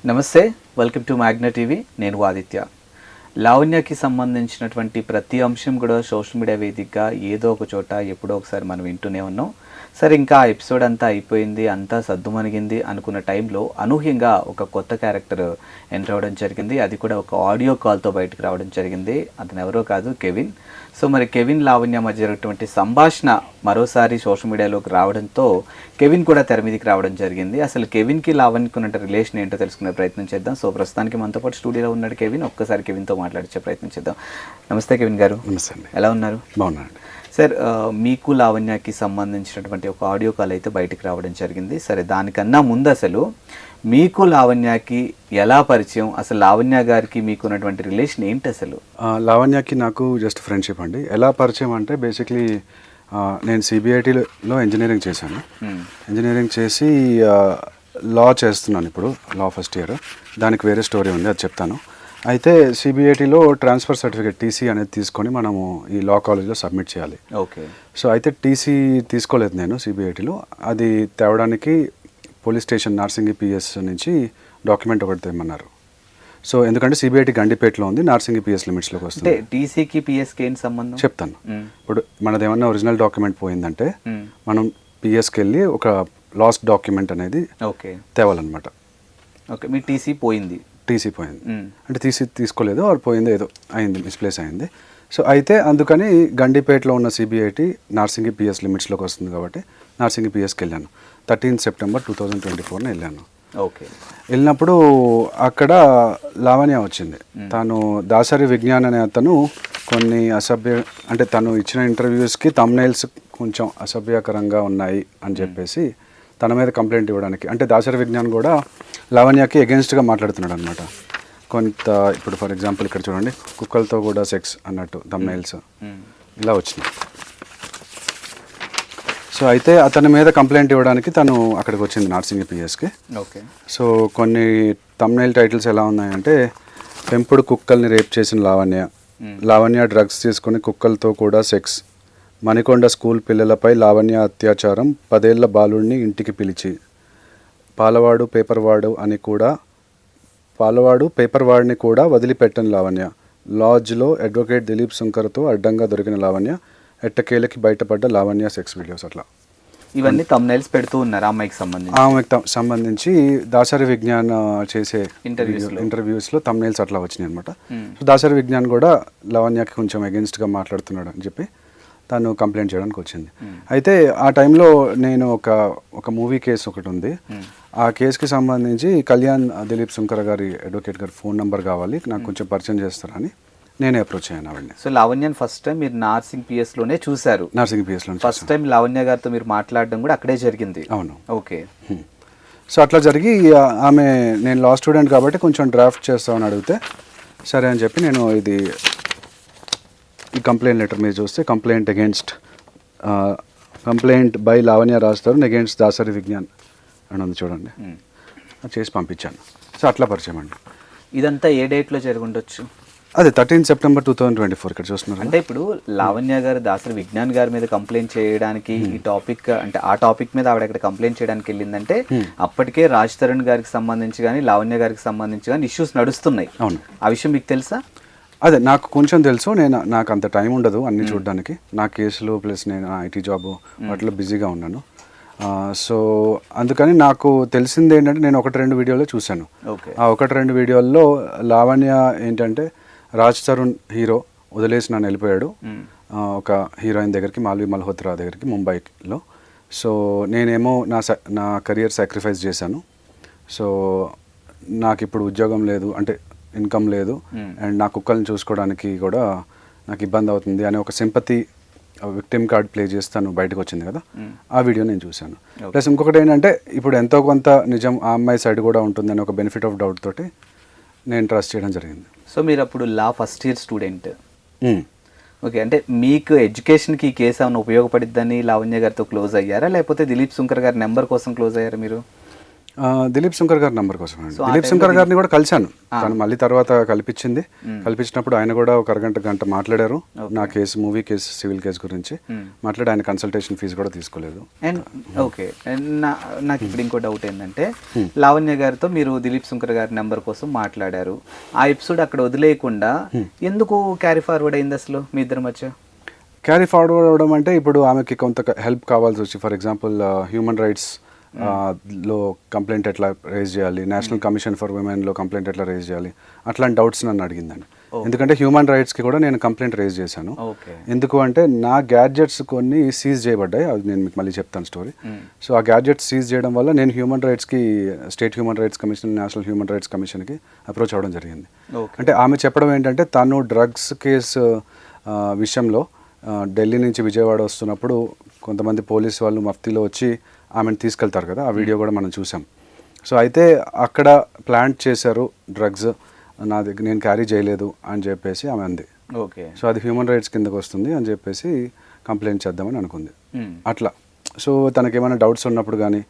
నమస్తే, welcome to Magna TV. నేను ఆదిత్య. లావణ్యకి సంబంధించినటువంటి ప్రతి అంశం కూడా సోషల్ మీడియా వేదికగా ఏదో ఒక చోట ఎప్పుడో ఒకసారి మనం వింటూనే ఉన్నాం. సరే, ఇంకా ఆ ఎపిసోడ్ అంతా అయిపోయింది, అంతా సద్దుమణిగింది అనుకున్న టైంలో అనూహ్యంగా ఒక కొత్త క్యారెక్టర్ ఎంటర్ అవ్వడం జరిగింది. అది కూడా ఒక ఆడియో కాల్తో బయటకు రావడం జరిగింది. అతను ఎవరో కాదు, కెవిన్. సో మరి కెవిన్ లావణ్య మధ్య జరిగినటువంటి సంభాషణ మరోసారి సోషల్ మీడియాలోకి రావడంతో కెవిన్ కూడా తెర మీదకి రావడం జరిగింది. అసలు కెవిన్కి లావణ్యకు ఉన్న రిలేషన్ ఏంటో తెలుసుకునే ప్రయత్నం చేద్దాం. సో ప్రస్తుతానికి మనతో పాటు స్టూడియోలో ఉన్నాడు కెవిన్. ఒక్కసారి కెవిన్తో మాట్లాడించే ప్రయత్నం చేద్దాం. నమస్తే కెవిన్ గారు. నమస్తే అండి. ఎలా ఉన్నారు? బాగున్నాను సార్. మీకు లావణ్యకి సంబంధించినటువంటి ఒక ఆడియో కాల్ అయితే బయటకు రావడం జరిగింది. సరే, దానికన్నా ముందు అసలు మీకు లావణ్యకి ఎలా పరిచయం, అసలు లావణ్య గారికి మీకు ఉన్నటువంటి రిలేషన్ ఏంటి అసలు? లావణ్యకి నాకు జస్ట్ ఫ్రెండ్షిప్ అండి. ఎలా పరిచయం అంటే బేసిక్లీ నేను సిబిఐటిలో ఇంజనీరింగ్ చేశాను. ఇంజనీరింగ్ చేసి లా చేస్తున్నాను ఇప్పుడు, లా ఫస్ట్ ఇయర్. దానికి వేరే స్టోరీ ఉంది, అది చెప్తాను. అయితే సిబిఐటిలో ట్రాన్స్ఫర్ సర్టిఫికేట్ టీసీ అనేది తీసుకొని మనము ఈ లా కాలేజ్లో సబ్మిట్ చేయాలి. ఓకే. సో అయితే టీసీ తీసుకోలేదు నేను సిబిఐటిలో. అది తేవడానికి పోలీస్ స్టేషన్ నార్సింగి పిఎస్ నుంచి డాక్యుమెంట్ ఒకటి తెమ్మన్నారు. సో ఎందుకంటే సిబిఐటి గండిపేటలో ఉంది, నార్సింగి పిఎస్ లిమిట్స్లోకి వస్తుంది. టీసీకి పిఎస్కి ఏంటి సంబంధం చెప్తాను. ఇప్పుడు మనది ఏమన్నా ఒరిజినల్ డాక్యుమెంట్ పోయిందంటే మనం పిఎస్కి వెళ్ళి ఒక లాస్ట్ డాక్యుమెంట్ అనేది తేవాలన్నమాట. ఓకే. మీ టీసీ పోయింది. టీసీ పోయింది అంటే టీసీ తీసుకోలేదు, అది పోయింది, ఏదో అయింది, మిస్ప్లేస్ అయింది. సో అయితే అందుకని గండిపేటలో ఉన్న సిబిఐటి నార్సింగి పిఎస్ లిమిట్స్లోకి వస్తుంది కాబట్టి నార్సింగి పిఎస్కి వెళ్ళాను. 13 సెప్టెంబర్ 2024 వెళ్ళాను. ఓకే. వెళ్ళినప్పుడు అక్కడ లావణ్య వచ్చింది. తను దాసరి విజ్ఞాన్ అనే అతను కొన్ని అంటే తను ఇచ్చిన ఇంటర్వ్యూస్కి థంబ్నెయిల్స్ కొంచెం అసభ్యకరంగా ఉన్నాయి అని చెప్పేసి తన మీద కంప్లైంట్ ఇవ్వడానికి, అంటే దాసరి విజ్ఞాన్ కూడా లావణ్యకి ఎగెన్స్ట్గా మాట్లాడుతున్నాడు అనమాట. కొంత ఇప్పుడు ఫర్ ఎగ్జాంపుల్ ఇక్కడ చూడండి, కుక్కలతో కూడా సెక్స్ అన్నట్టు థంబ్నెయిల్స్ ఇలా వచ్చినాయి. సో అయితే అతని మీద కంప్లైంట్ ఇవ్వడానికి తను అక్కడికి వచ్చింది నార్సింగి పిఎస్కి. ఓకే. సో కొన్ని థంబ్నెయిల్ టైటిల్స్ ఎలా ఉన్నాయంటే, పెంపుడు కుక్కల్ని రేప్ చేసిన లావణ్య, లావణ్య డ్రగ్స్ తీసుకుని కుక్కలతో కూడా సెక్స్, మణికొండ స్కూల్ పిల్లలపై లావణ్య అత్యాచారం, 10 ఏళ్ల బాలుడిని ఇంటికి పిలిచి, పాలవాడు పేపర్ వాడిని కూడా వదిలిపెట్టని లావణ్య, లాడ్జ్లో అడ్వకేట్ దిలీప్ శంకర్తో అడ్డంగా దొరికిన లావణ్య, ఎట్టకేలకి బయటపడ్డ లావణ్య సెక్స్ వీడియోస్, అట్లా ఇవన్నీ థంబ్నెయిల్స్ పెడుతూ ఉన్నారు అమ్మాయికి సంబంధించి దాసరి విజ్ఞాన్ చేసే ఇంటర్వ్యూస్లో థంబ్నెయిల్స్ అట్లా వచ్చినాయి అనమాట. సో దాసరి విజ్ఞాన్ కూడా లావణ్యకి కొంచెం అగెన్స్ట్గా మాట్లాడుతున్నాడు అని చెప్పి తను కంప్లైంట్ చేయడానికి వచ్చింది. అయితే ఆ టైంలో నేను ఒక మూవీ కేసు ఒకటి ఉంది, ఆ కేసుకి సంబంధించి కళ్యాణ్ దిలీప్ శంకర్ గారి అడ్వకేట్ గారి ఫోన్ నెంబర్ కావాలి, నాకు కొంచెం పరిచయం చేస్తారని నేనే అప్రోచ్ అయ్యాను ఆవిడని. సో లావణ్యని ఫస్ట్ టైం మీరు నార్సింగ్ పిఎస్లోనే చూశారు? నార్సింగ్ పిఎస్లో ఫస్ట్ టైం లావణ్య గారితో మీరు మాట్లాడడం కూడా అక్కడే జరిగింది? అవును. ఓకే. సో అట్లా జరిగి ఆమె, నేను లా స్టూడెంట్ కాబట్టి కొంచెం డ్రాఫ్ట్ చేస్తామని అడిగితే సరే అని చెప్పి నేను ఈ కంప్లైంట్ లెటర్ మీద చూస్తే కంప్లైంట్ బై లావణ్య రాస్తారు అగేన్స్ట్ దాసరి విజ్ఞాన్ అని ఉంది చూడండి, చేసి పంపించాను. సో అట్లా పరిచయం అండి. ఇదంతా ఏ డేట్లో జరిగి ఉండొచ్చు? అదే 13 సెప్టెంబర్ 2024 ఇక్కడ చూస్తున్నారు. అంటే ఇప్పుడు లావణ్య గారు దాసరి విజ్ఞాన్ గారి మీద కంప్లైంట్ చేయడానికి ఈ టాపిక్, అంటే ఆ టాపిక్ మీద ఆవిడ ఇక్కడ కంప్లైంట్ చేయడానికి వెళ్ళిందంటే అప్పటికే రాజ్ తరుణ్ గారికి సంబంధించి కానీ లావణ్య గారికి సంబంధించి కానీ ఇష్యూస్ నడుస్తున్నాయి. అవును. ఆ విషయం మీకు తెలుసా? అదే నాకు కొంచెం తెలుసు. నాకు అంత టైం ఉండదు అన్ని చూడడానికి, నా కేసులు ప్లస్ నేను ఐటీ జాబ్ వాటిలో బిజీగా ఉన్నాను. సో అందుకని నాకు తెలిసింది ఏంటంటే, నేను 1-2 వీడియోలో చూశాను. ఆ 1-2 వీడియోల్లో లావణ్య ఏంటంటే, రాజ్ తరుణ్ హీరో వదిలేసి నన్ను వెళ్ళిపోయాడు ఒక హీరోయిన్ దగ్గరికి, మాల్వి మల్హోత్రా దగ్గరికి ముంబైలో. సో నేనేమో నా కెరియర్ సాక్రిఫైస్ చేశాను. సో నాకు ఇప్పుడు ఉద్యోగం లేదు, అంటే ఇన్కమ్ లేదు, అండ్ నా కుక్కల్ని చూసుకోవడానికి కూడా నాకు ఇబ్బంది అవుతుంది అనే ఒక సింపతి విక్టిమ్ కార్డ్ ప్లే చేస్తాను బయటకు వచ్చింది కదా, ఆ వీడియో నేను చూశాను. ప్లస్ ఇంకొకటి ఏంటంటే, ఇప్పుడు ఎంతో కొంత నిజం ఆ అమ్మాయి సైడ్ కూడా ఉంటుందని ఒక బెనిఫిట్ ఆఫ్ డౌట్ తోటి నేను ట్రస్ట్ చేయడం జరిగింది. సో మీరు అప్పుడు లా ఫస్ట్ ఇయర్ స్టూడెంట్. ఓకే. అంటే మీకు ఎడ్యుకేషన్కి ఈ కేసు ఏమైనా ఉపయోగపడిద్దని లావణ్య గారితో క్లోజ్ అయ్యారా, లేకపోతే దిలీప్ శంకర్ గారి నెంబర్ కోసం క్లోజ్ అయ్యారా మీరు? దిలీప్ శంకర్ గారి నంబర్ కోసం అండి. So, ఆ దిలీప్ time శంకర్ లో గారిని కూడా కలిశాను. తను మళ్ళీ తర్వాత కల్పించినప్పుడు ఆయన కూడా ఒక గంట మాట్లాడారు. నా case, movie case, civil case గురించి మాట్లాడి ఆయన కన్సల్టేషన్ ఫీజు కూడా తీసుకోలేదు. అండ్ ఓకే, నాకు ఇప్పుడు ఇంకో డౌట్ ఏంటంటే, లావణ్య గారితో మీరు దిలీప్ శంకర్ గారి నెంబర్ కోసం మాట్లాడారు. ఆ ఎపిసోడ్ అక్కడ వదిలేయకుండా ఎందుకు క్యారీ ఫార్వర్డ్ అయింది అసలు మీ ఇద్దరి మధ్య? క్యారీ ఫార్వర్డ్ అవ్వడం అంటే ఇప్పుడు ఆమెకి కొంత హెల్ప్ కావాల్సి వచ్చి, ఫర్ ఎగ్జాంపుల్ హ్యూమన్ రైట్స్ లో కంప్లైంట్ ఎట్లా రేజ్ చేయాలి, నేషనల్ కమిషన్ ఫర్ విమెన్లో కంప్లైంట్ ఎట్లా రేజ్ చేయాలి, అట్లాంటి డౌట్స్ నన్ను అడిగిందండి. ఎందుకంటే హ్యూమన్ రైట్స్కి కూడా నేను కంప్లైంట్ రేజ్ చేశాను. ఎందుకు అంటే నా గ్యాడ్జెట్స్ కొన్ని సీజ్ చేయబడ్డాయి, అది నేను మీకు మళ్ళీ చెప్తాను స్టోరీ. సో ఆ గ్యాడ్జెట్స్ సీజ్ చేయడం వల్ల నేను హ్యూమన్ రైట్స్కి, state human rights commission, national human rights కమిషన్కి అప్రోచ్ అవ్వడం జరిగింది. అంటే ఆమె చెప్పడం ఏంటంటే, తను డ్రగ్స్ కేసు విషయంలో ఢిల్లీ నుంచి విజయవాడ వస్తున్నప్పుడు కొంతమంది పోలీస్ వాళ్ళు మఫ్తీలో వచ్చి ఆమెను తీసుకెళ్తారు కదా, ఆ వీడియో కూడా మనం చూసాం. సో అయితే అక్కడ ప్లాంట్ చేశారు డ్రగ్స్, నా దగ్గర నేను క్యారీ చేయలేదు అని చెప్పేసి ఆమె అంది. ఓకే, సో అది హ్యూమన్ రైట్స్ కిందకు వస్తుంది అని చెప్పేసి కంప్లైంట్ చేద్దామని అనుకుంది. అట్లా సో తనకి ఏమైనా డౌట్స్ ఉన్నప్పుడు కానీ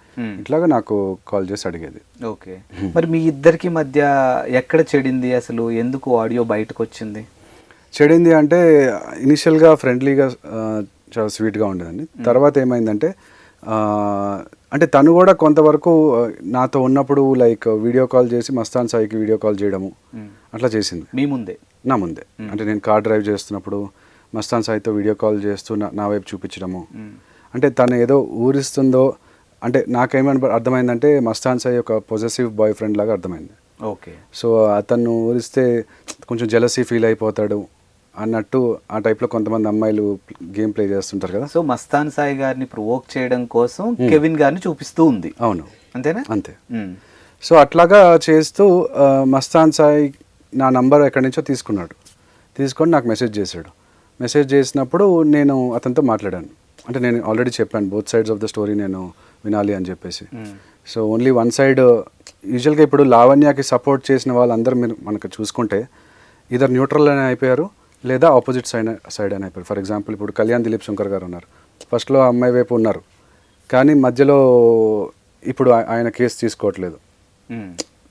ఇట్లాగా నాకు కాల్ చేసి అడిగేది. ఓకే, మరి మీ ఇద్దరికి మధ్య ఎక్కడ చెడింది అసలు? ఎందుకు ఆడియో బయటకు వచ్చింది? చెడింది అంటే ఇనిషియల్గా ఫ్రెండ్లీగా చాలా స్వీట్గా ఉండేదండి. తర్వాత ఏమైందంటే, అంటే తను కూడా కొంతవరకు నాతో ఉన్నప్పుడు లైక్ వీడియో కాల్ చేసి మస్తాన్ సాయికి వీడియో కాల్ చేయడము అట్లా చేసింది. మీ ముందే? నా ముందే. అంటే నేను కార్ డ్రైవ్ చేస్తున్నప్పుడు మస్తాన్ సాయితో వీడియో కాల్ చేస్తూ నా వైపు చూపించడము. అంటే తను ఏదో ఊరిస్తుందో, అంటే నాకేమైనా అర్థమైందంటే మస్తాన్ సాయి ఒక పొజెసివ్ బాయ్ ఫ్రెండ్ లాగా అర్థమైంది. ఓకే, సో అతను ఊరిస్తే కొంచెం జెలసీ ఫీల్ అయిపోతాడు అన్నట్టు ఆ టైప్లో కొంతమంది అమ్మాయిలు గేమ్ ప్లే చేస్తుంటారు కదా. సో మస్తాన్ సాయి గారిని ప్రొవోక్ చేయడం కోసం కెవిన్ గారిని చూపిస్తూ ఉంది. అవును, అంతేనా? అంతే. సో అట్లాగా చేస్తూ మస్తాన్ సాయి నా నంబర్ ఎక్కడి నుంచో తీసుకొని నాకు మెసేజ్ చేశాడు. మెసేజ్ చేసినప్పుడు నేను అతనితో మాట్లాడాను. అంటే నేను ఆల్రెడీ చెప్పాను both sides of the story నేను వినాలి అని చెప్పేసి. So only one side. యూజువల్గా ఇప్పుడు లావణ్యకి సపోర్ట్ చేసిన వాళ్ళందరూ మీరు మనకు చూసుకుంటే ఇద్దరు న్యూట్రల్ అని అయిపోయారు, లేదా ఆపోజిట్ సైడ్ అని అయిపోయారు. ఫర్ ఎగ్జాంపుల్ ఇప్పుడు కళ్యాణ్ దిలీప్ శంకర్ గారు ఉన్నారు, ఫస్ట్లో అమ్మాయి వైపు ఉన్నారు, కానీ మధ్యలో ఇప్పుడు ఆయన కేసు తీసుకోవట్లేదు,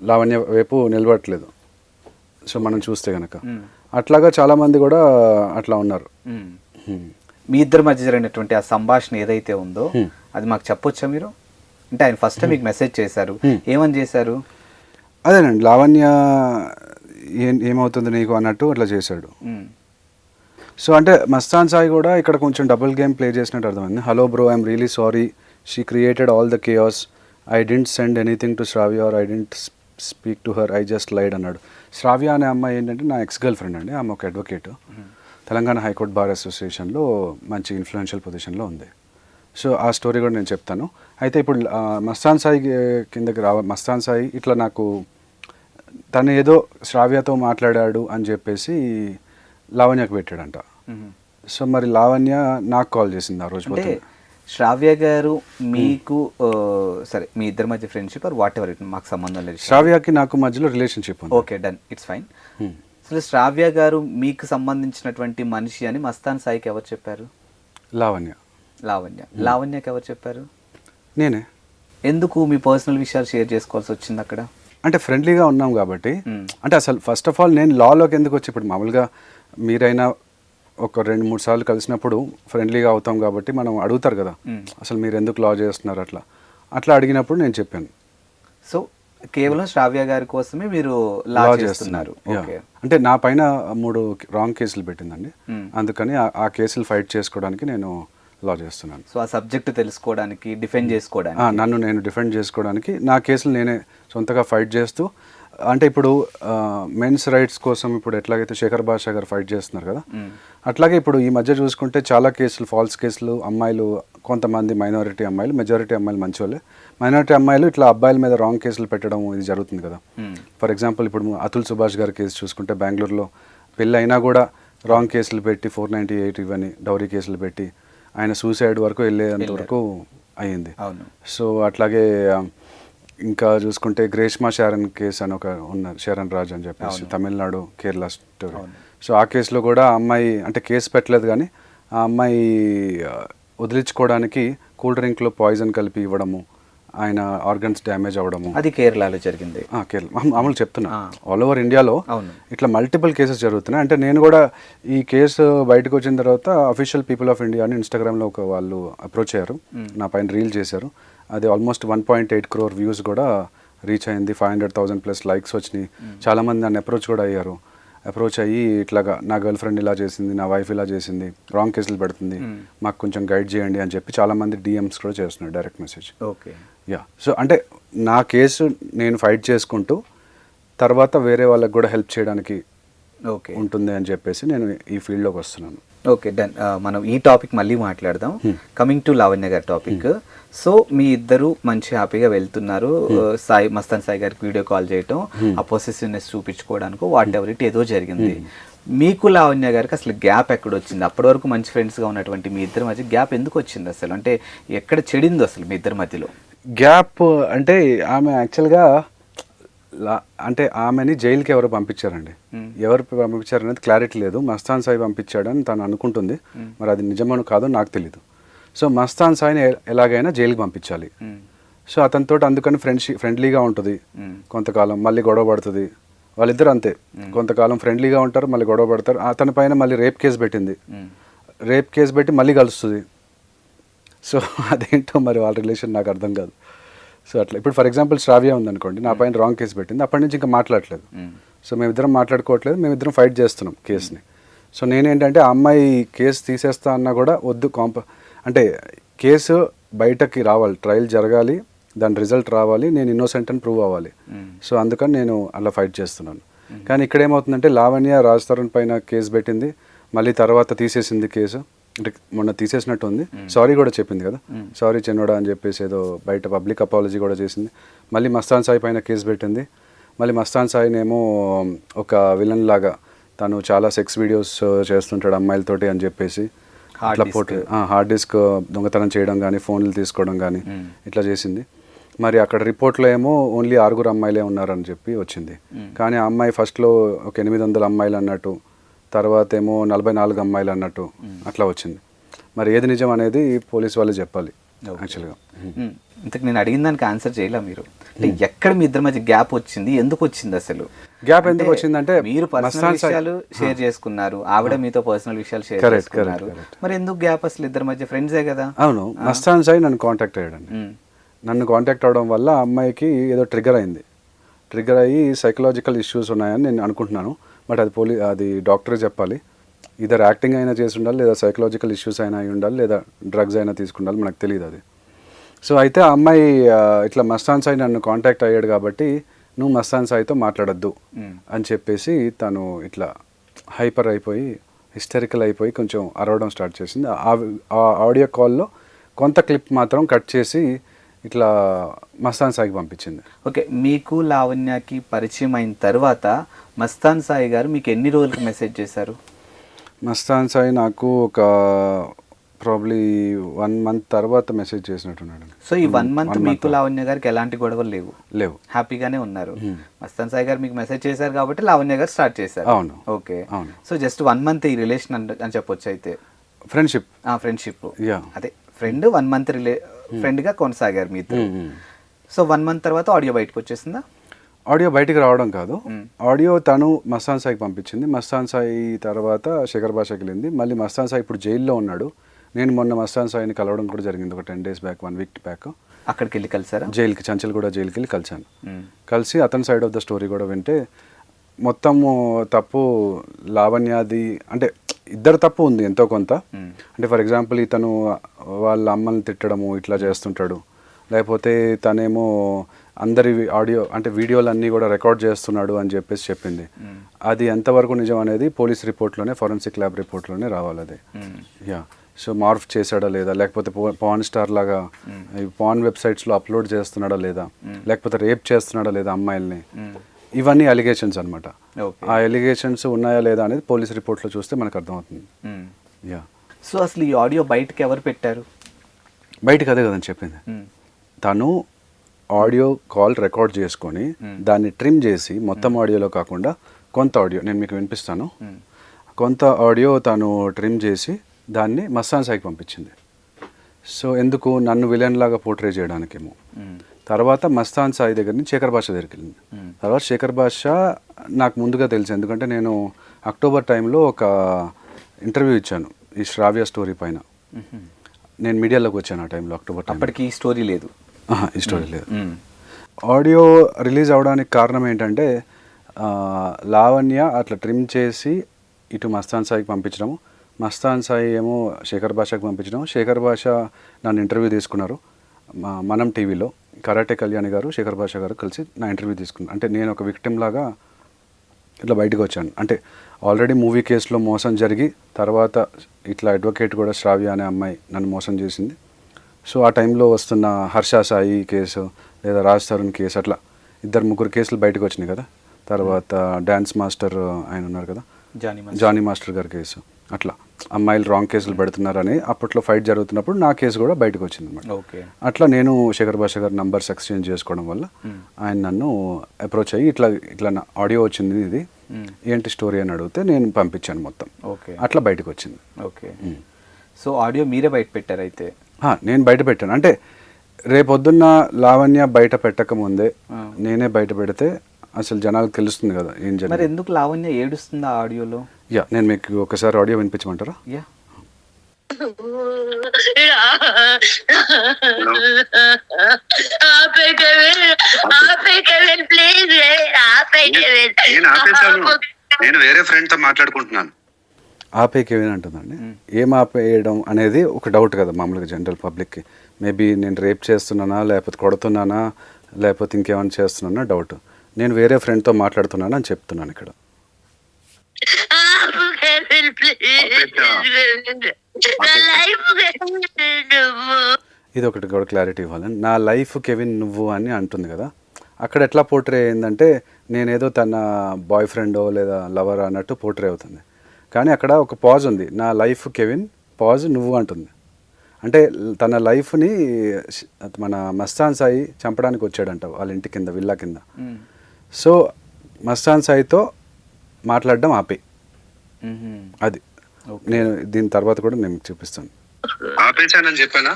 లావణ్య వైపు నిలబడట్లేదు. సో మనం చూస్తే కనుక అట్లాగా చాలామంది కూడా అట్లా ఉన్నారు. మీ ఇద్దరి మధ్య జరిగినటువంటి ఆ సంభాషణ ఏదైతే ఉందో అది మాకు చెప్పొచ్చా మీరు? అంటే ఆయన ఫస్ట్ మీకు మెసేజ్ చేశారు, ఏమని చేశారు? అదేనండి, లావణ్య ఏమవుతుంది నీకు అన్నట్టు అట్లా చేశాడు. సో అంటే మస్తాన్ సాయి కూడా ఇక్కడ కొంచెం డబుల్ గేమ్ ప్లే చేసినట్టు అర్థమైంది. Hello bro, I'm really sorry, she created all the chaos, I didn't send anything to Sravya or I didn't speak to her, I just lied అన్నాడు. శ్రావ్య అనే అమ్మాయి ఏంటంటే నా ఎక్స్ గర్ల్ ఫ్రెండ్ అండి. ఆమె ఒక అడ్వకేట్, తెలంగాణ హైకోర్టు బార్ అసోసియేషన్లో మంచి ఇన్ఫ్లుయెన్షియల్ పొజిషన్లో ఉంది. సో ఆ స్టోరీ కూడా నేను చెప్తాను. అయితే ఇప్పుడు మస్తాన్ సాయి కిందకి మస్తాన్ సాయి ఇట్లా నాకు తను ఏదో శ్రావ్యతో మాట్లాడాడు అని చెప్పేసి లావణ్యకు పెట్టాడంట. సో మరి లావణ్య నాకు కాల్ చేసింది ఆ రోజు. శ్రావ్య గారు మీకు సరే మీ ఇద్దరి మధ్య ఫ్రెండ్షిప్ ఆర్ వాట్ ఎవర్, మాకు సంబంధం లేదు. శ్రావ్యకి నాకు మధ్యలో రిలేషన్షిప్ ఉంది. Okay, done, it's fine. అసలు శ్రావ్య గారు మీకు సంబంధించినటువంటి మనిషి అని మస్తాన్ సాయికి ఎవరు చెప్పారు? లావణ్యకి ఎవరు చెప్పారు? నేనే. ఎందుకు మీ పర్సనల్ విషయాలు షేర్ చేసుకోవాల్సి వచ్చింది అక్కడ? అంటే ఫ్రెండ్లీగా ఉన్నాం కాబట్టి. అంటే అసలు ఫస్ట్ ఆఫ్ ఆల్ నేను లాలోకి ఎందుకు వచ్చి, ఇప్పుడు మామూలుగా మీరైనా ఒక 2-3 సార్లు కలిసినప్పుడు ఫ్రెండ్లీగా అవుతాం కాబట్టి మనం అడుగుతారు కదా, అసలు మీరు ఎందుకు లా చేస్తున్నారు అట్లా అడిగినప్పుడు నేను చెప్పాను. సో కేవలం శ్రావ్య గారి కోసమే మీరు లా చేస్తున్నారు. అంటే నా పైన 3 రాంగ్ కేసులు పెట్టిందండి, అందుకని ఆ కేసులు ఫైట్ చేసుకోవడానికి నేను లా చేస్తున్నాను. సో ఆ సబ్జెక్ట్ తెలుసుకోవడానికి, డిఫెండ్ చేసుకోవడానికి, నన్ను నేను డిఫెండ్ చేసుకోవడానికి నా కేసులు నేనే సొంతగా ఫైట్ చేస్తూ, అంటే ఇప్పుడు మెన్స్ రైట్స్ కోసం ఇప్పుడు ఎట్లాగైతే శేఖర్ భాషా గారు ఫైట్ చేస్తున్నారు కదా, అట్లాగే ఇప్పుడు ఈ మధ్య చూసుకుంటే చాలా కేసులు, ఫాల్స్ కేసులు, అమ్మాయిలు కొంతమంది మైనారిటీ అమ్మాయిలు, మెజారిటీ అమ్మాయిలు మంచి వాళ్ళే, మైనారిటీ అమ్మాయిలు ఇట్లా అబ్బాయిల మీద రాంగ్ కేసులు పెట్టడం ఇది జరుగుతుంది కదా. ఫర్ ఎగ్జాంపుల్ ఇప్పుడు అతుల్ సుభాష్ గారి కేసు చూసుకుంటే బెంగళూరులో పెళ్ళి అయినా కూడా రాంగ్ కేసులు పెట్టి 498 ఇవన్నీ డౌరీ కేసులు పెట్టి ఆయన సూసైడ్ వరకు వెళ్ళేంత వరకు అయ్యింది. సో అట్లాగే ఇంకా చూసుకుంటే గ్రేష్మా శారన్ కేసు అని ఒక ఉన్నారు, శరణ్ రాజ్ అని చెప్పేసి తమిళనాడు కేరళ స్టోరీ. సో ఆ కేసులో కూడా ఆ అమ్మాయి అంటే కేసు పెట్టలేదు, కానీ ఆ అమ్మాయి వదిలించుకోవడానికి కూల్ డ్రింక్లో పాయిజన్ కలిపి ఇవ్వడము, ఆయన ఆర్గన్స్ డ్యామేజ్ అవ్వడము. అది కేరళలో జరిగింది. కేరళ మామూలు చెప్తున్నా, ఆల్ ఓవర్ ఇండియాలో అవును. ఇట్లా మల్టిపుల్ కేసెస్ జరుగుతున్నాయి. అంటే నేను కూడా ఈ కేసు బయటకు వచ్చిన తర్వాత అఫీషియల్ పీపుల్ ఆఫ్ ఇండియా అని ఇన్స్టాగ్రామ్లో ఒక వాళ్ళు అప్రోచ్ అయ్యారు, నా పైన రీల్ చేశారు. అది ఆల్మోస్ట్ 1.8 crore వ్యూస్ కూడా రీచ్ అయింది, 500,000 ప్లస్ లైక్స్ వచ్చినాయి. చాలామంది నన్ను అప్రోచ్ కూడా అయ్యారు. అప్రోచ్ అయ్యి ఇట్లాగా నా గర్ల్ ఫ్రెండ్ ఇలా చేసింది, నా వైఫ్ ఇలా చేసింది, రాంగ్ కేసులు పెడుతుంది, మాకు కొంచెం గైడ్ చేయండి అని చెప్పి చాలామంది డిఎమ్స్ కూడా చేస్తున్నారు, direct message. Okay. Yeah, so అంటే నా కేసు నేను ఫైట్ చేసుకుంటూ తర్వాత వేరే వాళ్ళకి కూడా హెల్ప్ చేయడానికి ఓకే ఉంటుంది అని చెప్పేసి నేను ఈ ఫీల్డ్లోకి వస్తున్నాను. Okay, done. మనం ఈ టాపిక్ మళ్ళీ మాట్లాడదాం. కమింగ్ టు లావణ్య గారి టాపిక్. సో మీ ఇద్దరు మంచి హ్యాపీగా వెళ్తున్నారు. సాయి మస్తాన్ సాయి గారికి వీడియో కాల్ చేయటం, ఆ పొసెసివ్నెస్ చూపించుకోవడానికి వాట్ ఎవర్ ఇట్ ఏదో జరిగింది. మీకు లావణ్య గారికి అసలు గ్యాప్ ఎక్కడ వచ్చింది? అప్పటి వరకు మంచి ఫ్రెండ్స్గా ఉన్నటువంటి మీ ఇద్దరి మధ్య గ్యాప్ ఎందుకు వచ్చింది అసలు? అంటే ఎక్కడ చెడింది అసలు మీ ఇద్దరి మధ్యలో గ్యాప్? అంటే ఆమె యాక్చువల్గా అంటే ఆమెని జైలుకి ఎవరు పంపించారండి, ఎవరు పంపించారు అనేది క్లారిటీ లేదు. మస్తాన్ సాయి పంపించాడని తను అనుకుంటుంది, మరి అది నిజమో కాదో నాకు తెలీదు. సో మస్తాన్ సాయిని ఎలాగైనా జైలుకి పంపించాలి. సో అతనితో అందుకని ఫ్రెండ్లీగా ఉంటుంది కొంతకాలం, మళ్ళీ గొడవ పడుతుంది. వాళ్ళిద్దరు అంతే, కొంతకాలం ఫ్రెండ్లీగా ఉంటారు, మళ్ళీ గొడవ పడతారు. అతని పైన మళ్ళీ రేప్ కేసు పెట్టింది, రేప్ కేసు పెట్టి మళ్ళీ కలుస్తుంది. సో అదేంటో మరి వాళ్ళ రిలేషన్ నాకు అర్థం కాదు. సో అట్లా ఇప్పుడు ఫర్ ఎగ్జాంపుల్ శ్రావ్య ఉందనుకోండి, నా పైన రాంగ్ కేసు పెట్టింది, అప్పటి నుంచి ఇంకా మాట్లాడలేదు. సో మేమిద్దరం మాట్లాడుకోవట్లేదు, మేమిద్దరం ఫైట్ చేస్తున్నాం కేసుని. సో నేనేంటంటే ఆ అమ్మాయి కేసు తీసేస్తా అన్నా కూడా వద్దు, అంటే కేసు బయటకి రావాలి, ట్రయల్ జరగాలి, దాని రిజల్ట్ రావాలి, నేను ఇన్నోసెంట్ అని ప్రూవ్ అవ్వాలి. సో అందుకని నేను అలా ఫైట్ చేస్తున్నాను. కానీ ఇక్కడ ఏమవుతుందంటే లావణ్య రాజ్ తరుణ్ పైన కేసు పెట్టింది, మళ్ళీ తర్వాత తీసేసింది కేసు. అంటే మొన్న తీసేసినట్టు ఉంది, సారీ కూడా చెప్పింది కదా, సారీ చిన్నోడా అని చెప్పేసి ఏదో బయట పబ్లిక్ అపాలజీ కూడా చేసింది. మళ్ళీ మస్తాన్ సాయి పైన కేసు పెట్టింది. మళ్ళీ మస్తాన్ సాయినేమో ఒక విలన్ లాగా తను చాలా సెక్స్ వీడియోస్ చేస్తుంటాడు అమ్మాయిలతోటి అని చెప్పేసి అట్లా హార్డ్ డిస్క్ దొంగతనం చేయడం కానీ, ఫోన్లు తీసుకోవడం కానీ ఇట్లా చేసింది. మరి అక్కడ రిపోర్ట్లో ఏమో ఓన్లీ 6 అమ్మాయిలే ఉన్నారని చెప్పి వచ్చింది. కానీ ఆ అమ్మాయి ఫస్ట్లో ఒక 800 అమ్మాయిలు అన్నట్టు, తర్వాత ఏమో 44 అమ్మాయిలు అన్నట్టు అట్లా వచ్చింది. మరి ఏది నిజం అనేది పోలీస్ వాళ్ళే చెప్పాలి యాక్చువల్గా. ఇంతకు నేను అడిగిన దానికి ఆన్సర్ చేయలే మీరు. అంటే ఎక్కడ మీ ఇద్దరి మధ్య గ్యాప్ వచ్చింది, ఎందుకు వచ్చింది అసలు? గ్యాప్ ఎందుకు వచ్చిందంటే మీరు పర్సనల్ విషయాలు షేర్ చేసుకున్నారు, ఆవిడ మీతో పర్సనల్ విషయాలు షేర్ చేసుకున్నారు, మరి ఎందుకు గ్యాప్ అసలు? ఇద్దరి మధ్య ఫ్రెండ్సే కదా. అవును, మస్తాన్ సాయి నన్ను కాంటాక్ట్ అయ్యాడండి. నన్ను కాంటాక్ట్ అవడం వల్ల అమ్మాయికి ఏదో ట్రిగర్ అయింది. ట్రిగర్ అయ్యి సైకలాజికల్ ఇష్యూస్ ఉన్నాయని నేను అనుకుంటున్నాను. బట్ అది డాక్టరే చెప్పాలి. ఇద్దరు యాక్టింగ్ అయినా చేసి ఉండాలి, లేదా సైకలాజికల్ ఇష్యూస్ అయినా అయి ఉండాలి, లేదా డ్రగ్స్ అయినా తీసుకుండాలి, మనకు తెలియదు అది. సో అయితే ఆ అమ్మాయి ఇట్లా మస్తాన్ సాయి నన్ను కాంటాక్ట్ అయ్యాడు కాబట్టి నువ్వు మస్తాన్ సాయితో మాట్లాడద్దు అని చెప్పేసి తను ఇట్లా హైపర్ అయిపోయి, హిస్టరికల్ అయిపోయి కొంచెం అరవడం స్టార్ట్ చేసింది. ఆ ఆడియో కాల్లో కొంత క్లిప్ మాత్రం కట్ చేసి ఇట్లా మస్తాన్ సాయికి పంపించింది. ఓకే, మీకు లావణ్యకి పరిచయం అయిన తర్వాత మస్తాన్ సాయి గారు మీకు ఎన్ని రోజులకు మెసేజ్ చేశారు? మస్తాన్ సాయి నాకు ఒక ప్రాబ్లీ 1 month తర్వాత మెసేజ్ చేసినట్టున్నాడు. సో ఈ 1 month మీకు లావణ్య గారికి ఎలాంటి గొడవలు లేవు, హ్యాపీగానే ఉన్నారు. మస్తాన్ సాయి గారు మీకు మెసేజ్ చేశారు కాబట్టి లావణ్య గారు స్టార్ట్ చేశారు. అవును. ఓకే, సో జస్ట్ 1 month ఈ రిలేషన్ అని చెప్పొచ్చు. అయితే ఫ్రెండ్షిప్ అదే ఫ్రెండ్ 1 month ఫ్రెండ్గా కొనసాగారు మీ ఇద్దరు. సో 1 month తర్వాత ఆడియో బయటకు వచ్చేసిందా? ఆడియో బయటికి రావడం కాదు, ఆడియో తను మస్తాన్ సాయికి పంపించింది. మస్తాన్ సాయి తర్వాత శేఖర్ భాషకి వెళ్ళింది. మళ్ళీ మస్తాన్ సాయి ఇప్పుడు జైల్లో ఉన్నాడు. నేను మొన్న మస్తాన్ సాయిని కలవడం కూడా జరిగింది, ఒక 10 days బ్యాక్, 1 week బ్యాక్. అక్కడికి వెళ్ళి కలిసారా? జైలుకి, చంచల్గూడ జైలుకి వెళ్ళి కలిసాను. కలిసి అతని సైడ్ ఆఫ్ ద స్టోరీ కూడా వింటే మొత్తము తప్పు లావణ్యాది, అంటే ఇద్దరు తప్పు ఉంది ఎంతో కొంత. అంటే ఫర్ ఎగ్జాంపుల్ ఇతను వాళ్ళ అమ్మల్ని తిట్టడము ఇట్లా చేస్తుంటాడు, లేకపోతే తనేమో అందరి ఆడియో అంటే వీడియోలన్నీ కూడా రికార్డ్ చేస్తున్నాడు అని చెప్పేసి చెప్పింది. అది ఎంతవరకు నిజం అనేది పోలీస్ రిపోర్ట్లోనే, ఫోరెన్సిక్ ల్యాబ్ రిపోర్ట్లోనే రావాలి అది. యా, సో మార్ఫ్ చేశాడా లేదా, లేకపోతే పాన్ స్టార్ లాగా పాన్ వెబ్సైట్స్లో అప్లోడ్ చేస్తున్నాడా లేదా, లేకపోతే రేప్ చేస్తున్నాడా లేదా అమ్మాయిల్ని, ఇవన్నీ అలిగేషన్స్ అనమాట. ఆ అలిగేషన్స్ ఉన్నాయా లేదా అనేది పోలీస్ రిపోర్ట్లో చూస్తే మనకు అర్థమవుతుంది. యా, సో అసలు ఈ ఆడియో బయటకి ఎవరు పెట్టారు? బయటకు అదే కదని చెప్పింది. తను ఆడియో కాల్ రికార్డ్ చేసుకొని దాన్ని ట్రిమ్ చేసి, మొత్తం ఆడియోలో కాకుండా కొంత ఆడియో నేను మీకు వినిపిస్తాను, కొంత ఆడియో తను ట్రిమ్ చేసి దాన్ని మస్తాన్ సాయికి పంపించింది. సో ఎందుకు నన్ను విలన్ లాగా పోర్ట్రే చేయడానికేమో. తర్వాత మస్తాన్ సాయి దగ్గర నుంచి శేఖర్ భాష దగ్గరికి వెళ్ళింది. తర్వాత శేఖర్ భాష నాకు ముందుగా తెలుసు, ఎందుకంటే నేను అక్టోబర్ టైంలో ఒక ఇంటర్వ్యూ ఇచ్చాను ఈ శ్రావ్య స్టోరీ పైన. నేను మీడియాలోకి వచ్చాను ఆ టైంలో, అక్టోబర్ టైం. అప్పటికి ఈ స్టోరీ లేదు. ఈ స్టోరీ లేదు. ఆడియో రిలీజ్ అవడానికి కారణం ఏంటంటే లావణ్య అట్లా ట్రిమ్ చేసి ఇటు మస్తాన్ సాయికి పంపించడం, మస్తాన్ సాయి ఏమో శేఖర్ భాషకు పంపించడం. శేఖర్ భాష నన్ను ఇంటర్వ్యూ తీసుకున్నారు మనం టీవీలో. కరాటే కళ్యాణి గారు శేఖర్ భాష గారు కలిసి నా ఇంటర్వ్యూ తీసుకున్నారు. అంటే నేను ఒక విక్టిమ్ లాగా ఇట్లా బయటకు వచ్చాను. అంటే ఆల్రెడీ మూవీ కేసులో మోసం జరిగి తర్వాత ఇట్లా అడ్వకేట్ కూడా శ్రావ్య అనే అమ్మాయి నన్ను మోసం చేసింది. సో ఆ టైంలో వస్తున్న హర్ష సాయి కేసు లేదా రాజ్ తరుణ్ కేసు, అట్లా 2-3 కేసులు బయటకు వచ్చినాయి కదా. తర్వాత డ్యాన్స్ మాస్టర్ ఆయన ఉన్నారు కదా, జానీ మాస్టర్ గారి కేసు, అట్లా అమ్మాయిలు రాంగ్ కేసులు పెడుతున్నారని అప్పట్లో ఫైట్ జరుగుతున్నప్పుడు నా కేసు కూడా బయటకు వచ్చింది అనమాట. అట్లా నేను శేఖర్ భాష గారి నంబర్స్ ఎక్స్చేంజ్ చేసుకోవడం వల్ల ఆయన నన్ను అప్రోచ్ అయ్యి ఇట్లా ఇట్లా నా ఆడియో వచ్చింది, ఇది ఏంటి స్టోరీ అని అడిగితే నేను పంపించాను మొత్తం. అట్లా బయటకు వచ్చింది. ఓకే. సో ఆడియో మీరే బయట పెట్టారు అయితే? నేను బయట పెట్టాను. అంటే రేపొద్దున్న లావణ్య బయట పెట్టకముందే నేనే బయట పెడితే అసలు జనాలకు తెలుస్తుంది కదా ఏం జరిగింది. మరి ఎందుకు లావణ్య ఏడుస్తుంది ఆ ఆడియోలో? యా, నేను మీకు ఒకసారి ఆడియో వినిపించమంటారా? యా. నేను వేరే ఫ్రెండ్ తో మాట్లాడుకుంటున్నాను. ఆపే కేవిన్ అంటుందండి. ఏం ఆపేయడం అనేది ఒక డౌట్ కదా మామూలుగా జనరల్ పబ్లిక్కి. మేబీ నేను రేప్ చేస్తున్నానా, లేకపోతే కొడుతున్నానా, లేకపోతే ఇంకేమైనా చేస్తున్నానా డౌట్. నేను వేరే ఫ్రెండ్తో మాట్లాడుతున్నాను అని చెప్తున్నాను ఇక్కడ. ఇది ఒకటి కూడా క్లారిటీ ఇవ్వాలని. నా లైఫ్ కెవిన్ నువ్వు అని అంటుంది కదా. అక్కడ ఎట్లా పోర్ట్రే అయిందంటే నేనేదో తన బాయ్ ఫ్రెండో లేదా లవర్ అన్నట్టు పోర్ట్రే అవుతుంది. కానీ అక్కడ ఒక పాజ్ ఉంది. నా లైఫ్ కెవిన్ పాజ్ నువ్వు అంటుంది. అంటే తన లైఫ్ని మన మస్తాన్ సాయి చంపడానికి వచ్చాడంట వాళ్ళ ఇంటి కింద, విల్లా కింద. సో మస్తాన్ సాయితో మాట్లాడడం ఆపే. అది నేను దీని తర్వాత కూడా నేను చూపిస్తాను. ఆపేశానని చెప్పానా?